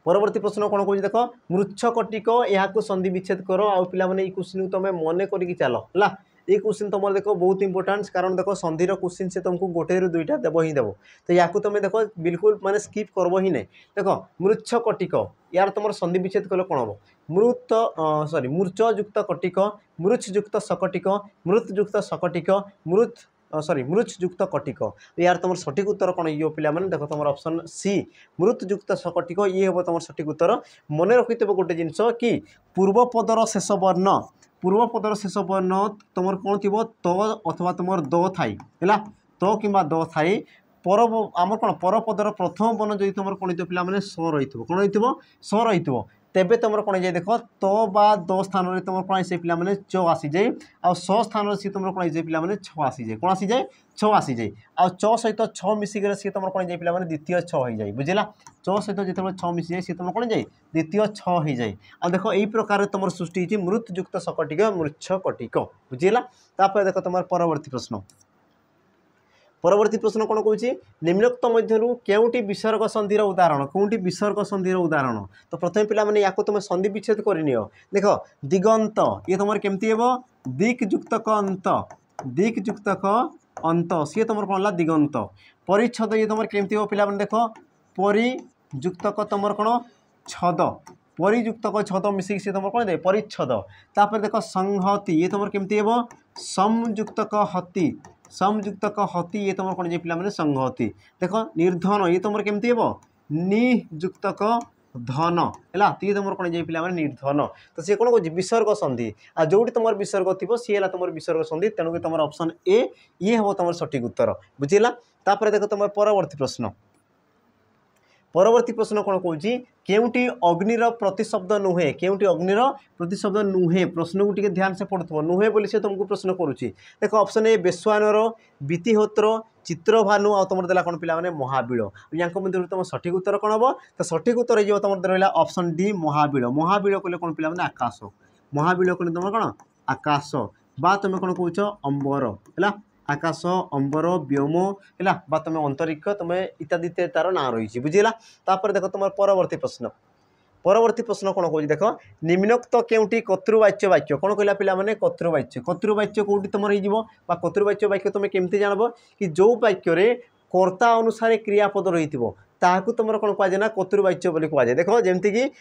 कौन कह देख मृच्छकटिक यहाँ संधि विच्छेद कर आउ पे क्वेश्चन तुम मन कर चल है ये क्वेश्चन तुम देख बहुत इंपोर्टाट कारण देख संधिर क्वेश्चन से तुमको गोटे रू दुईटा देव ही देव तो या तुम देख बिल्कुल माने स्किप करब ही नहीं देख मृच्छकटिक यार तुम संधि विच्छेद कले कौन हम मूर्चयुक्त कटिक मृच्छयुक्त सकटिक मृतयुक्त सकटिक मृच्छयुक्त कटिक यार तुम सठिक उत्तर कौन ये पे देख तुम ऑप्शन सी मृतयुक्त सकटिक ये हम तुम सठिक उत्तर मन रखि गोटे जिनस कि पूर्वपदर शेष वर्ण पूर्वपदर शेष वर्ण तुम कौन थी तो अथवा तुम द थाई है तो कि द थाई पर आम कौन परपदर प्रथम वर्ण जब तुम कौन पे स रही कौन रही स रही तेबे तुम कौन जाए देख तो बा द स्थान में तुम कौन से पे च आसी जाए आ स स्थान से तुम कौन जाए पे छ आसी जाए कौन आसी जाए छ आसी जाए आ च सहित छ मिसिक सी तुम कौन जाए पे द्वितीय छ हो जाए बुझेगा च सहित जो छ मिसी जाए सी तुम कौन जाए द्वितीय छ हो जाए आ देख यही प्रकार तुम सृष्टि मृतयुक्त सकटिक मृच्छकटिक बुझेगा देख तुम परवर्ती प्रश्न कौन कौच निम्नोक्त मध्य केउटी विसर्ग संधिर उदाहरण कौटी विसर्ग संधिर उदाहरण तो प्रथम पे या तुम संधि विच्छेद करनी देख दिगंत ये तुम केमती हे दिक्युक्तक अंत दिक्युक्तक अंत सी तुम कौन दिगंत परिच्छद ये तुम केमती हे पे देख परियुक्तक तुम कौन छद परियुक्तक छद मिसिक सी तुम कौन दे परिच्छद तापर देख संहति ये तुम केमती हे संयुक्तक हति संयुक्तक हति ये तुम कौन पे संहति देख निर्धन ये तुम केमती हे नियुक्तक धन है ती तुम कौन जाए पे निर्धन तो सी कौन कह विसर्ग संधि आ जो तुम विसर्ग थी सी है तुम विसर्ग संधि तेणुक तुम ऑप्शन ए ये हम तुम सठिक उत्तर बुझीला। तापर देख तुम परवर्ती प्रश्न परवर्ती प्रश्न कौन कौन केउटी अग्निर प्रतिशब्द नुहे केउटी अग्निर प्रतिशब्द नुहे प्रश्न को ध्यान से पढ़ुव नुहे बोली से तुमको प्रश्न करुच्ची देख ऑप्शन ए बेस्वानर बीतिहोत्र चित्रभानु आ तुम देला कौन पे महाबीड़ या मध्य तुम सठिक उत्तर कौन हम तो सठिक उत्तर हो तुम रहा ऑप्शन डी महाबीड़ महाबीड़ कहले कौन पे आकाश महाबीड़ कहले तुम कौन आकाश बा तुम कौन कौच अंबर है आकाश अंबर व्योम है तुम अंतरिक्ष तुम इत्यादि तार ना रही बुझीला। तापर देख तुम परवर्ती प्रश्न कौन कह देख निम्नोक्त केउटी कर्तृवाच्य वाक्य कौन कहला पिला माने कर्तृवाच्य कौटी तुम हो कर्तृवाच्य वाक्य तुम केमती जानब कि जो वाक्य कर्ता अनुसार क्रियापद रही ताकू तुम कौन कहुए ना कर्तृवाच्य बोली कहुए देख जमीक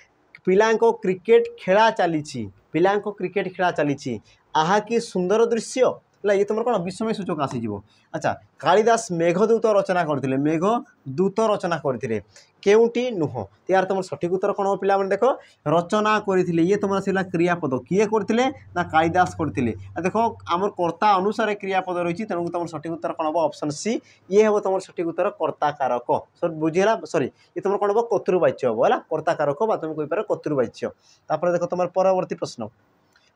पिला क्रिकेट खेला चली पिला क्रिकेट खेला चली आहा कि सुंदर दृश्य है ये तुम कौन विषमय सूचक आसीज। अच्छा कालिदास मेघदूत रचना करते मेघदूत रचना करते केउटी नुह यार तुम सठिक उत्तर कौन पिला देख रचना करते ये तुम आसला क्रियापद किए करते ना कालिदास करते देख आम कर्ता अनुसार क्रियापद रही तेणु तुम सठिक उत्तर कौन हम ऑप्शन सी ये हम तुम सठिक उत्तर कर्ताकारक सर बुझीला सॉरी ये तुम कौन हम कर्तृवाच्य हम है कर्ताकारक तुम कहीपर कर्तृवाच्य। तापर देख तुम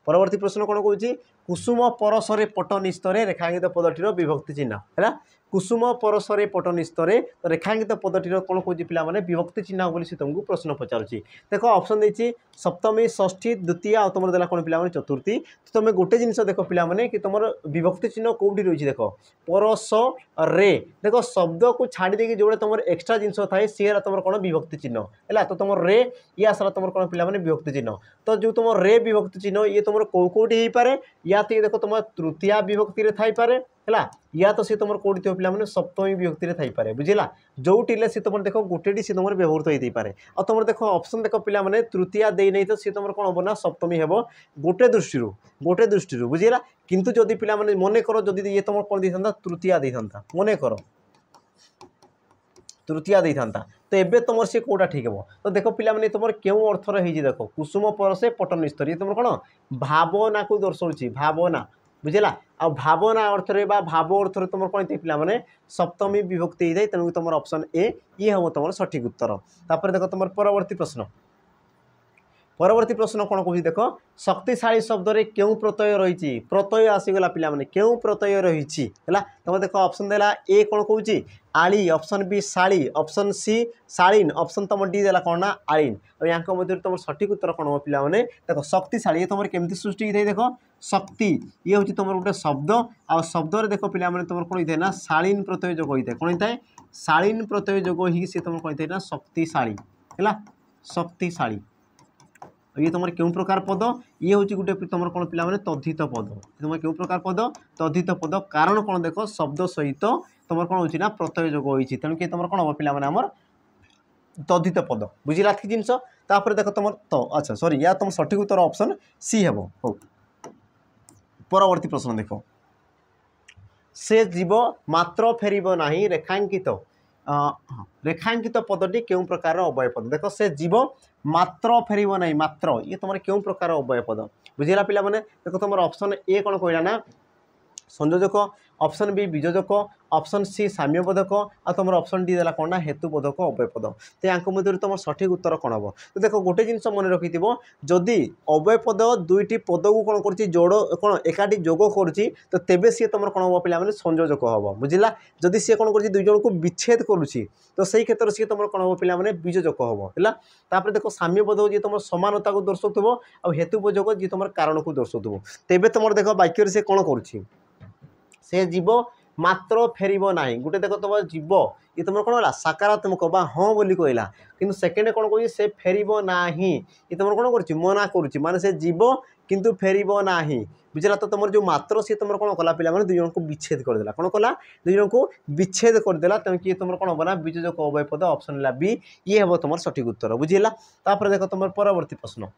परवर्ती प्रश्न कौन कौन कुसुम परसरे पट निस्तरे रेखांकित पदटीर विभक्ति चिन्ह है कुसुम परसरे पट निस्तरे रेखांकित पदटीर कौन कौन पिला माने विभक्ति चिन्ह बोली तुमको प्रश्न पचारुची देख ऑप्शन देती सप्तमी षष्ठी द्वितीय आ तुम देला कौन पिला माने चतुर्थी तो तुम गोटे जिनस देख पिला माने कि तुम विभक्ति चिन्ह कौटी रही देख परस रे देख शब्द को छाड़ी देकी जो तुम एक्सट्रा जिनस थाए सी तुम कौन विभक्ति चिन्ह है तो तुम रे ये आसला तुम कौन पिला माने विभक्ति चिन्ह तो जो तुम रे विभक्ति चिन्ह ये तुम कौटी हो पारे या तो ये देख तुम तृतीय विभक्ति थाई पारे है या तो सी तुम कौटी थो पे सप्तमी विभक्ति थाई पारे बुझीला जो टिले सी तुम देख गोटे सी तुम व्यवहृत होती पारे और तुम देख ऑप्शन देख पिला माने तृतीय दे नहीं तो सी तुम कौन हम ना सप्तमी हे गोटे दृष्टि बुझीला किंतु जदि पिला माने मन कर जदि ये तुम कौन दे तृतीय दे मन कर तृतीय दे था तो एबे तुम सी कौटा ठीक है तो देख पिला माने तुम क्यों अर्थर है देख कुसुम परसे पट निस्तर ये तुम कौन भावना को दर्शाऊँ भावना बुझेगा आ भावना अर्थ भाव अर्थ तुम कौन पे पे सप्तमी विभक्ति होता है तेणु तुम ऑप्शन ए ये हम तुम सठिक उत्तर। तापर देख तुम परवर्ती प्रश्न कौन कह देख शक्तिशाली शब्द रे क्यों प्रत्यय रही प्रत्यय आसीगला पिला माने क्यों प्रत्यय रही तुम देख ऑप्शन देला ए कौन कहूँ आली ऑप्शन बी शाली ऑप्शन सी शालीन ऑप्शन तुम डी देला कौन ना आलीन और यहाँ मध्य तुम सठिक उत्तर कौन हम पिला माने देख शक्तिशाली ये तुम केमती सृष्टि होता है देख शक्ति ये हूँ तुम गोटे शब्द आ शब्द देख पिला माने तुम कौन होता है ना शालीन प्रत्यय जोग होता है कौन होता है शालीन प्रत्यय जोग ही सी तुम कौन होता है ना शक्तिशाली है शक्तिशाली ये तुम क्यों प्रकार पद ये हूँ गोटे तुम कौन पिला माने तद्धित पद तुम क्यों प्रकार पद तद्धित पद कारण कौन देख शब्द सहित तुम कौन हो प्रत्यय जोग होती तेणुक तुम कौन हम पिला माने आमर तद्धित पद बुझीला जिनस तापर देख तुम तो अच्छा सॉरी या तुम सठिक उत्तर ऑप्शन सी हे हो। परवर्ती प्रश्न देख से जीव मात्र फेरब नहीं रेखांकित रेखांकित पदटी क्यों प्रकार अव्यय पद देख से जीव मात्र फेरब नहीं मात्र ये तुम क्यों प्रकार अव्यय पद बुझेगा पिला माने देख तुम ऑप्शन ए कौन कहला ना संयोजक ऑप्शन बी बीजोजक ऑप्शन सी साम्यबोधक आ तुम ऑप्शन डी देला कौन ना हेतुबोधक अव्यय पद तो यहाँ मध्य तुम सठिक उत्तर कौन हम तो देख गोटे जिन मन रखि जदि अव्यय पद दुईटी पद को कौन कर जोड़ कौन एकाठी जोग करुच्ची तो तेबे सी तुम कौन हम पे संयोजक हम बुझला जदि सी कौन कर दुई जन को विच्छेद करुच्ची तो सही क्षेत्र सी तुम कौन हम पे बीजोजक हम है देख साम्यबोध जी तुम समानता को दर्शाव आ हेतुबोधक जी तुम कारण को दर्शाव तेबे तुम देख वाक्य से कौन करुच्ची से जीव मात्र फेरब ना गोटे देख तुम जीव ये तुम कौन है सकारात्मक बा हाँ बोली कहला कि सेकेंड कौन कह से फेरब ना ये तुम कौन कर मना करुच्ची माने से जीव किंतु फेरब ना बुझला तो तुम जो मात्र सी तुम कौन कला पे दुई जन को विच्छेद करदेला कौन कला दुई जन को विच्छेद करदेला तेणुक तुम कौन हम ना बीजोजक अव्यय पद ऑप्शन है बी ये हम तुम सठिक उत्तर बुझेगा। तापर देख तुम परवर्ती प्रश्न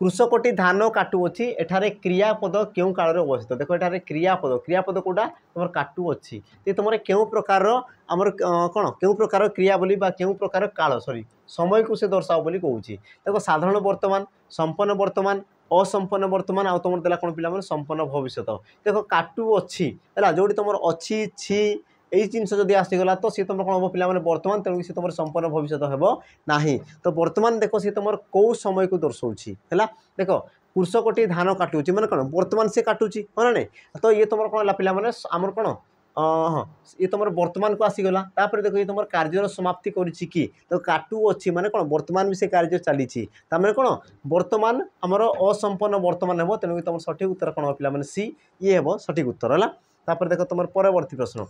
कृषकटी धान काटुअछि एठारे क्रियापद केउ काल रे अवस्थित देखो एठारे क्रियापद कोटा तुम काटुअछि ते तुम केउ प्रकार आमर कौन केउ प्रकार क्रिया बोली बा केउ प्रकार काल सॉरी समय को से दर्शाओ बोली कहूछि देखो साधारण वर्तमान संपन्न वर्तमान असंपन्न वर्तमान आ तुम देला कोन पिला माने संपन्न भविष्यत देखो काटुअछि हैला जोडी तुम अछि छि এই জিনিস যদি আসিগলা তো সি তোমার কোণ হব পিলা মানে বর্তমান তেমনি সি তোমার সম্পূর্ণ ভবিষ্যৎ হব নাহি তো বর্তমান দেখো সি তোমার কেউ সময়কে দর্শাউছি হেলা দেখো কৃষকটি ধান কাটুছি মানে কোণ বর্তমান সে কাটুছি হয় না তো ইয়ে তোমার কোণ হলা পিলা মানে আমার কোণ हाँ ये तुम वर्तमान को आसीगला तापर देखो ये तुम कार्यर समाप्ति करी कि तो काटू अच्छी माने कौन वर्तमान भी से कार्य चली तार कौन वर्तमान आमर असंपन्न वर्तमान हे तेणुक तुम सठिक उत्तर कौन पिला माने सी ये हे सठिक उत्तर है तापर देखो तुम परवर्ती प्रश्न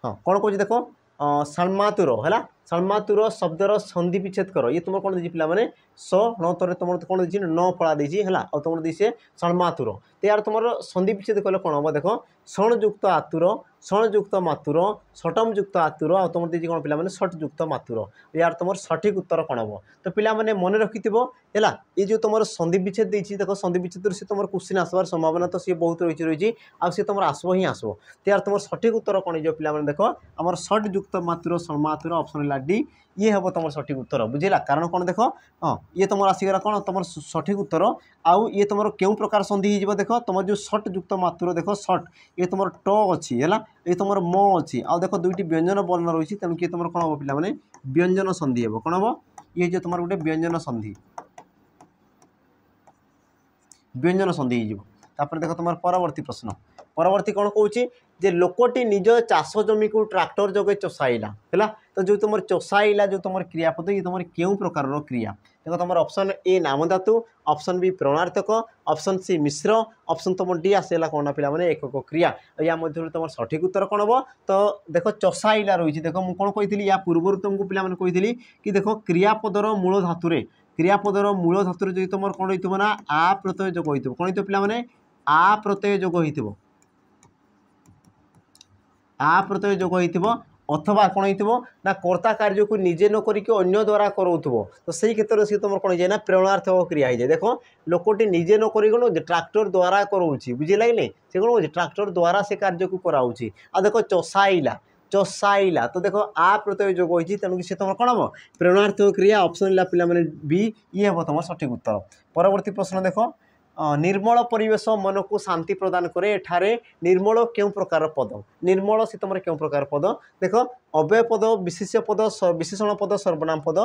हाँ कौन कौन देख सालमातुर है सालमातुर शब्दर संधि विच्छेद कर ये तुम कौन दीजिए पिला माने स नौतर तुम कौन दीजिए न फला दीजिए है और तुम दीजिए सालमातुर तो यार तुम संधि विच्छेद कले कौन हम देख षणयुक्त आतुर षणयुक्त मातुर षटम युक्त आतुर और तुम दीजिए कौन पिला माने षटयुक्त मातुर यार तुम सठिक उत्तर कौन हम तो पिला माने मन रखिथिबो है ये जो तुम संधि विच्छेद देछि देखो संधि विच्छेद से तुम क्वेश्चन आसबार संभावना तो सी बहुत रही आ सी तुम आसब ही आसब तो यार तुम सठिक उत्तर कौन जो पिला माने देखो आमर षटयुक्त मातुर षणमातुर ऑप्शन है डी ये हम तुम सठिक उत्तर बुझेगा कारण कौन देख हाँ ये तुम आसीगला कौन तुम सठिक उत्तर आउ ये तुम क्यों प्रकार संधि हो देख तुम जो षट युक्त मातुर देख षट ये तुम ट अच्छी है ये तुम म अच्छी आ देख दुईटी व्यंजन वर्ण रही है तेणुक तुम कौन हम पे व्यंजन संधि हे कौन हम ये जो तुम गोटे व्यंजन संधि तापर देख तुम परवर्ती प्रश्न परवर्ती कौन कौच जे लोकटी निज चाष जमी को ट्रैक्टर जगे चषाइला है तो जो तुम चषाइला जो तुम क्रियापद ये तुम क्यों प्रकार क्रिया देखो तुम ऑप्शन ए नाम धातु ऑप्शन बी प्रणार्थक ऑप्शन सी मिश्र ऑप्शन तुम डी आसला कौन पिला माने एकक क्रिया या मध्य तुम सठिक उत्तर कौन हम तो देख चषाइला रही देख मुझे कौन कही या पूर्व तुमको पिला कही कि देख क्रियापदर मूल धातुरे क्रियापदर मूल धातुरे जो तुम कौन होना आ प्रत्यय जोग हो कौन हो पिला आ प्रत्यय जोग हो आ प्रत्यय जोग हो अथवा कौन हो कर्ता कार्य को निजे न करिक अन्य द्वारा कराउथबो तो सही क्षेत्र से तुम कौन जाए ना प्रेरणार्थक क्रिया हो जाए देख लोकटी निजे न करिक ट्रैक्टर द्वारा कराउछि बुझे लागले से कौन हो ट्रैक्टर द्वारा से कार्य को कराउछि आ देखो चषाइला तो देखो आ प्रत्यय जोग होती तेणुक से तुम कौन हम प्रेरणार्थक क्रिया ऑप्शन पिला माने बी ये हम तुम सठिक उत्तर परवर्ती प्रश्न देख निर्मल परिवेश मन को शांति प्रदान करे एठारे निर्मल क्यों प्रकार पद निर्मल से तुम क्यों प्रकार पद देख अव्यय पद विशेषण पद सर्वनाम पद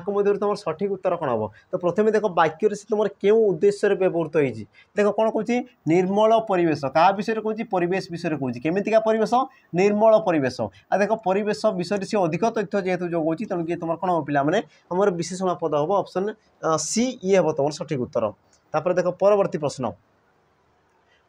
मध्य तुम सठिक उत्तर कौन हम तो प्रथम देख वाक्य से तुम क्यों उद्देश्य व्यवहृत होती देख कौन कौन निर्मल परिवेश क्या विषय कौन परिवेश विषय कौन केमितिका परिवेश निर्मल परिवेश आ देख परिवेश विषय से अधिक तथ्य जेहेतु जो होती तेणुक तुम कौन हम पिला आमर विशेषण पद हम ऑप्शन सी ये हम तुम सठिक उत्तर तापर देख परवर्ती प्रश्न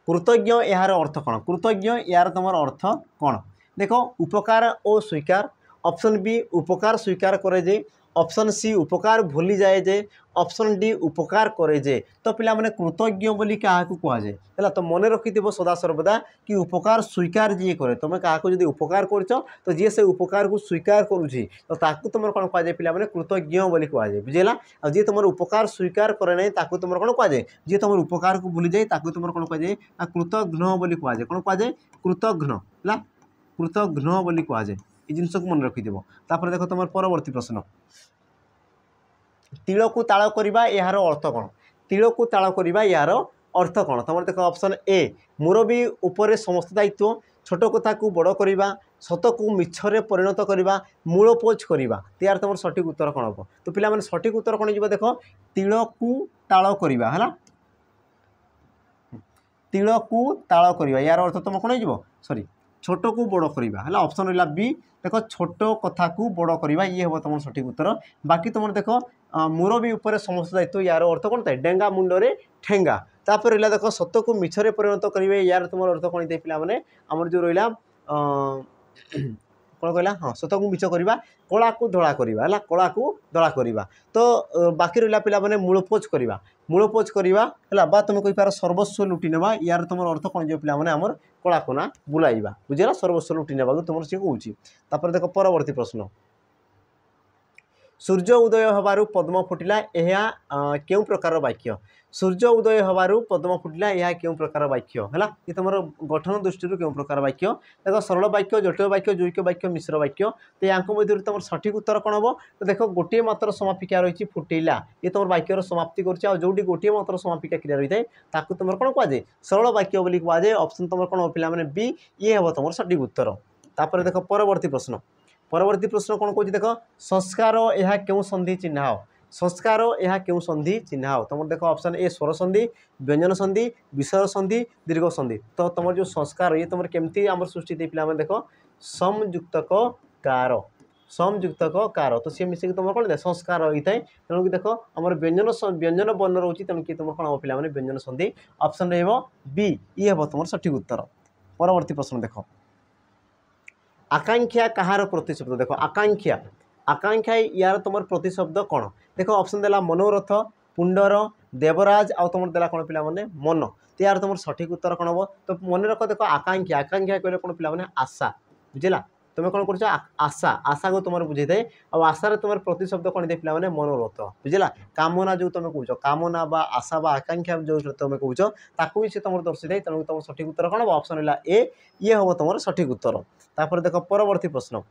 कृतज्ञ यार अर्थ कौन कृतज्ञ यार तुम अर्थ कौन देख उपकार और स्वीकार ऑप्शन बी उपकार स्वीकार करे जे ऑप्शन सी उपकार भूली जाए जे ऑप्शन डी उपकार करे जे तो पिला माने कृतज्ञ बोली क्या कह जाए है तो मन रखिथिबो सदा सर्वदा कि उपकार स्वीकार जी करे तुम क्या जब उपकार कर तो जी से उपकार को स्वीकार करुँची तो ताकू तुम कौन कह जाए पिला माने कृतज्ञ बोली कह जाए बुझेगा आ जी तुम उपकार स्वीकार करे ना ताकू तुम कौन कह जाए जी तुम उपकार को भूली जाए ताकू तुम कौन कह जाए कृतघ्न बोली कह जाए कौन कह जाए कृतघ्न है कृतघ्न बोली कह जाए ये जिनस को मन रखिथिबो तापर देखो तुम परवर्ती प्रश्न तिल को ताल करवा यार अर्थ कौन तिल को ताल करवा यार अर्थ कौन तुम देख ऑप्शन ए मुरबी उपरे समस्त दायित्व छोट कथा को बड़ करवा सत को मिछरे परिणत करवा मूलपोच करवा तो यार तुम सठिक उत्तर कौन हम तो पिला माने सठिक उत्तर कौन हो देख तिल को ताल करवा है तिल को ताल करवा यार अर्थ तुम कौन हो सॉरी छोट को बड़ करवा है ऑप्शन रहा बी देख छोट कथा को बड़ करवा ये हम तुम सठिक उत्तर बाकी तुम देख मुरबी उपरे समस्त दायित्व यार अर्थ कौन था डेंगा मुंडरे ठेंगा तापर रहा देख सत को मिछरे परिणत करेंगे यार तुम अर्थ कौन थे पिला माने आमर जो रहा कौन कहला हाँ सत को मिछ करवा कला को धड़ा करवा है कला को धड़ा करवा तो बाकी रहा पिला माने मूलपोच करवा है बा तुम कहींपार सर्वस्व लुटि नेबा यार तुम अर्थ कौन जो पिला माने आमर कला कोना बुलाइबा बुझेगा सर्वस्व लुटि नेबा तुम सी कहूँ तापर देख परवर्ती प्रश्न सूर्य उदय हबारु पद्म फुटिला यह केउ प्रकार वाक्य सूर्य उदय हबारु पद्म फुटिला यह केउ प्रकार वाक्य है ये तुम गठन दृष्टि केउ प्रकार वाक्य देख सरल वाक्य जटिल वाक्य जैक वाक्य मिश्र वाक्य तो यहाँ मध्य तुम सठिक उत्तर कौन हम तो देख गोटे मात्र समापिका रही फुटेला ये तुम वाक्यर समाप्ति करोटी गोटे मात्र समापिका क्रिया रही है तुम कौन कहुए सरल वाक्य बोली कहुए ऑप्शन तुम कौन पे बी ये हम तुम सठिक उत्तर तापर देख परवर्ती प्रश्न कौन कौन देख संस्कार यह क्यों संधि चिन्ह संस्कार यह क्यों संधि चिन्ह तुम देख ऑप्शन ए स्वर संधि व्यंजन संधि विषय संधि दीर्घ संधि तो तुम जो संस्कार ये तुम केमती आम सृष्टि पे देख संयुक्तक कार संयुक्तक कार तो सी मिसिक तुम कौन संस्कार होता है तेणुक देख आम व्यंजन वर्ण रोचे तेणुक तुम कौन हम पे व्यंजन संधि ऑप्शन बी ये हम तुम सठिक उत्तर परवर्ती प्रश्न देख आकांक्षा कहार प्रतिशब्द देख आकांक्षा आकांक्षा यार तुम प्रतिशब्द कौन देख ऑप्शन देला मनोरथ पुंडर देवराज आउ तुम देला कौन पिला माने मन तो यार तुम सठिक उत्तर कौन हम तो मन रख देख आकांक्षा आकांक्षा कहले कौन पिला माने आशा बुझेला तुम कौन कर आशा आशा को तुम बुझे थे और आशार तुम प्रतिशब्द कौन दे पे मनोरथ बुझेगा कामना जो तुम कौच कामना बा आशा बा आकांक्षा जो तुम कौच ताकू भी सी तुम दर्शी थे तेणु तुम सठिक उत्तर कौन हम ऑप्शन है ए ये हम तुम सठिक उत्तर तापर देख परवर्ती प्रश्न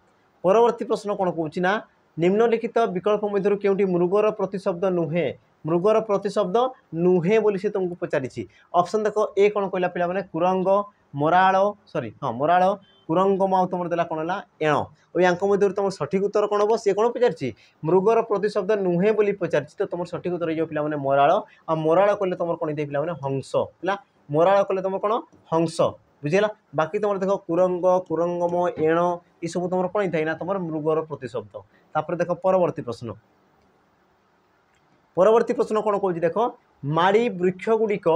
कौन कौच ना निम्नलिखित विकल्प मध्य क्योंटी मृगर प्रतिशब्द नुहे मृगर प्रतिशब्द नुहे बोली से तुमको पचारि ऑप्शन देख ए कौन कहला पिला माने कुरंग मराल सॉरी हाँ मराल कुरंगम आउ तुम देला कौन है एण और या मध्य तुम सठिक उत्तर कौन हम सी कौन पचारि मृगर प्रतिशब्द नुहे बोली पचारि तो तुम सठिक उत्तर ये पे मराल आ मराल कले तुम कौन दे पे हंस है मराल कले तुम कौन हंस बुझेगा बाकी तुम देख कुरंग कुरंगम एण ये सब तुम कौन था ना तुम मृगर प्रतिशब्द तापर देख परवर्ती प्रश्न कौन कौन देख माड़ी वृक्ष गुड़िक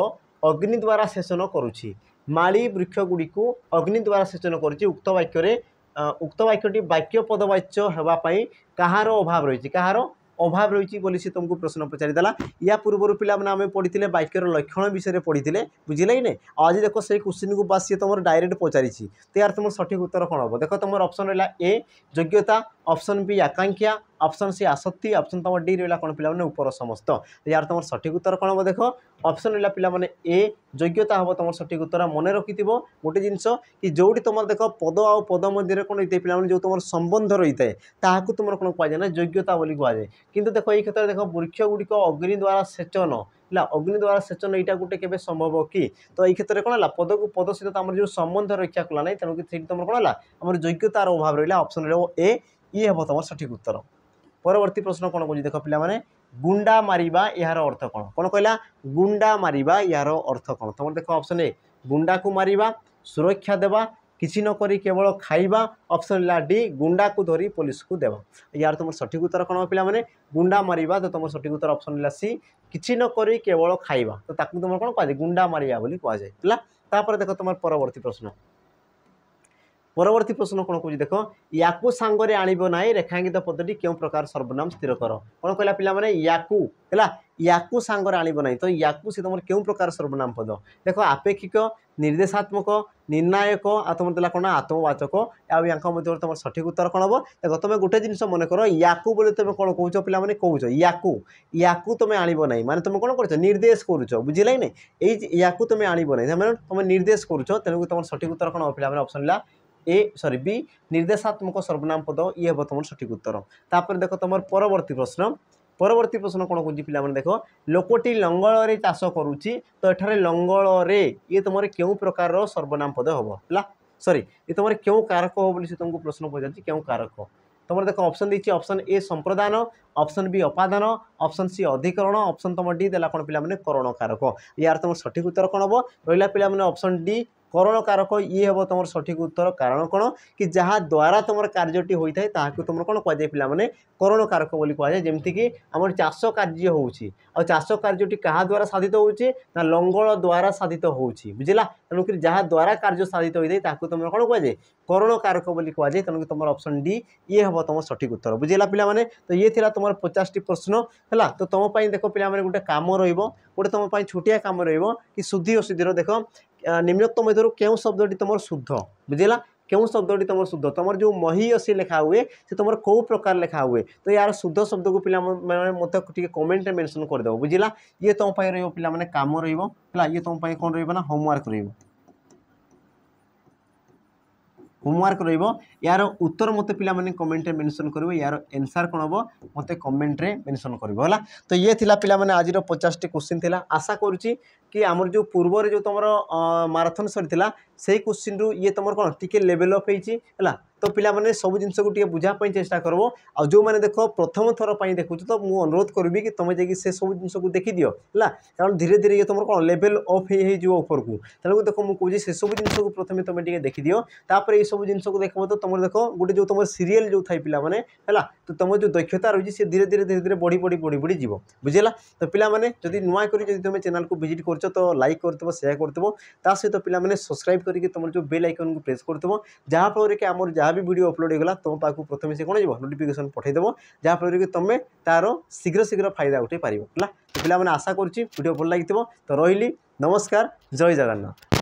अग्नि द्वारा सेचन करुच्ची माड़ी वृक्ष गुड़ी को अग्नि द्वारा सेचन करुच्ची उक्त वाक्यटी वाक्य पदवाच्य होगापाई कहार अभाव रही कहार अभाव रही बोली से तुमको प्रश्न पचारिदेला या पूर्व पिला आम पढ़ी वाक्यर लक्षण विषय पढ़ी बुझे कि नहीं आज देख से क्वेश्चन को बास सी तुम डायरेक्ट पचारि तो यार तुम सठिक उत्तर कौन हम देख तुम ऑप्शन रहा ए योग्यता ऑप्शन बी आकांक्षा ऑप्शन सी आसक्ति ऑप्शन तुम डी रहा कौन पे ऊपर समस्त यार तुम सठिक उत्तर कौन हम देख ऑप्शन रहा पे ए योग्यता हम तुम सठिक उत्तर मन रखि गोटे जिनस कि जोटी तुम देख पद आ पद मध्य कौन होता है पे जो तुम संबंध रही है ताकू तुम कौन कहुए ना योग्यता बोली कहुए किंतु देख ये क्षेत्र में देख वृक्ष गुड़िक अग्नि द्वारा सेचन है अग्नि द्वारा सेचन यहाँ गोटे के संभव कि तो ये क्षेत्र में कौन है पद को पद सहित आम जो संबंध रक्षा कला ना तेणुक तुम कौन है आम योग्यतार अभाव रहा ऑप्शन ए ये हम तुम सठिक उत्तर परवर्ती प्रश्न कौन कह देख पे गुंडा मारिबा यार अर्थ कौन कौन कहला गुंडा मारिबा यार अर्थ कौन तुम देख ऑप्शन ए गुंडा को मारिबा सुरक्षा देवा किसी न करी केवल खाइबा ऑप्शन है डी गुंडा को धरी पुलिस को देवा यार तुम सठिक उत्तर कौन पे गुंडा मारिबा तो तुम सठिक उत्तर ऑप्शन है सी किसी न करी केवल खाइबा तो ताकू तुम कौन कहुए गुंडा मारिया बोली कहुए देख तुम परवर्ती प्रश्न कौन कह देख या सांगे आणब ना रेखांकित पदटी क्यों प्रकार सर्वनाम स्थिर कर कौन कहला पे या सांगे आणब ना तो या सी तुम क्यों प्रकार सर्वनाम पद देख आपेक्षिक निर्देशात्मक निर्णायक आ तुम देला कौन आत्मवाचक या तुम सठिक उत्तर कौन हम देख तुम गोटे जिन मन कर या बोले तुम कौन कौच पे कौच या तुम आणब ना माने तुम कौन कर निर्देश करुच बुझे कि नहीं या तुम आणब ना तुम निर्देश करुच तेणुक तुम सठिक उत्तर कौन पे ऑप्शन है ए सॉरी बी निर्देशात्मक सर्वनाम पद ये हम तुम सठिक उत्तर तापर देख तुम परवर्ती प्रश्न कौन कौन पे देख लोकटी लंगल चाष करुच्ची तो ये लंगल ये तुम क्यों प्रकार सर्वनाम पद हम है सॉरी ये तुम क्यों कारक हो बोली तुमको प्रश्न पचार क्यों कारक तुम देख ऑप्शन देखिए ऑप्शन ए संप्रदान ऑप्शन बी अपादान ऑप्शन सी अधिकरण ऑप्शन तुम डी देला कौन पे करण कारक यार तुम सठिक उत्तर कौन हम रहा पे ऑप्शन डी करण कारक ये हम तुम सठिक उत्तर कारण कौन कि जहाँ द्वारा तुम कार्यटी होता है ताकू तुम कौन कहुए पे करण कारक बोली कहुए जमती कि आम चाष कार्य होची चाष कार्यटी क्या द्वारा साधित होची ना लंगल द्वारा साधित होची बुझला तेणुक जहाँ द्वारा कार्य साधित होता है ताकू तुम कौन कहुए करण कारक बोली कहुए तेणुक तुम ऑप्शन डी ये हम तुम सठिक उत्तर बुझेगा पे तो ये थी तुम 50टी प्रश्न है तो तुम देख पे गोटे कम रोटे तुम छोटिया कम कि शुद्धि अशुद्धि देख निम्नोक्त मध्य क्यों शब्दटी तुम शुद्ध बुझेगा क्यों शब्दटी तुम शुद्ध तुम जो मही असी लिखा हुए से तुम कौ प्रकार लिखा हुए तो यार शुद्ध शब्द को पिला मत कमेंट मेंशन करदेव बुझला ये तुम रो पे कम रहा ये तुम कौन रहा होमवर्क होमवर्क यार उत्तर मत पिला कमेंट मेंशन कर यार आंसर कौन हम मत कमेंट रे मेंशन कर तो ये थिला पिला माने आज 50 टी क्वेश्चन थिला आशा करुच्ची कि आमर जो पूर्व जो तुम माराथन सरी से क्वेश्चन रु ये तुम कौन टिके लेवल अप है तो पिला माने सब जिनस को बुझापी चेष्टा करब आ जो मैंने देख प्रथम थर पर देखु तो मुझे अनुरोध करी कि तुम जाकि से सब जिन को देखी दियो है कारण धीरे धीरे ये तुम कौन लेवल अप हो ऊपर को तेणु देख मुझे से सब जिन को प्रथम तुम देखी दियो तापर ये सब जिन को देख तो तुम देख गोटे जो तुम सीरियल जो थाई पिला माने है तो तुम जो दक्षता रही है धीरे धीरे बढ़ी बढ़ी बढ़ी बढ़ी जीव बुझेगा तो पिला माने जदि नुआ करी तुम चैनल को विजिट कर तो लाइक करथबो शेयर करथबो ता सहित पिला माने सब्सक्राइब करके तुम जो बेल आइकन को प्रेस करथबो जहाँ फल कि आमर जहाँ भी वीडियो अपलोड होगा तुम पाक प्रथम से कौन हो नोटिफिकेशन पठेदेव जहाँ फल कि तुम तार शीघ्र शीघ्र फायदा उठे पार तो पिला माने आशा करुच्ची वीडियो भल लगी तो रही नमस्कार जय जगन्नाथ।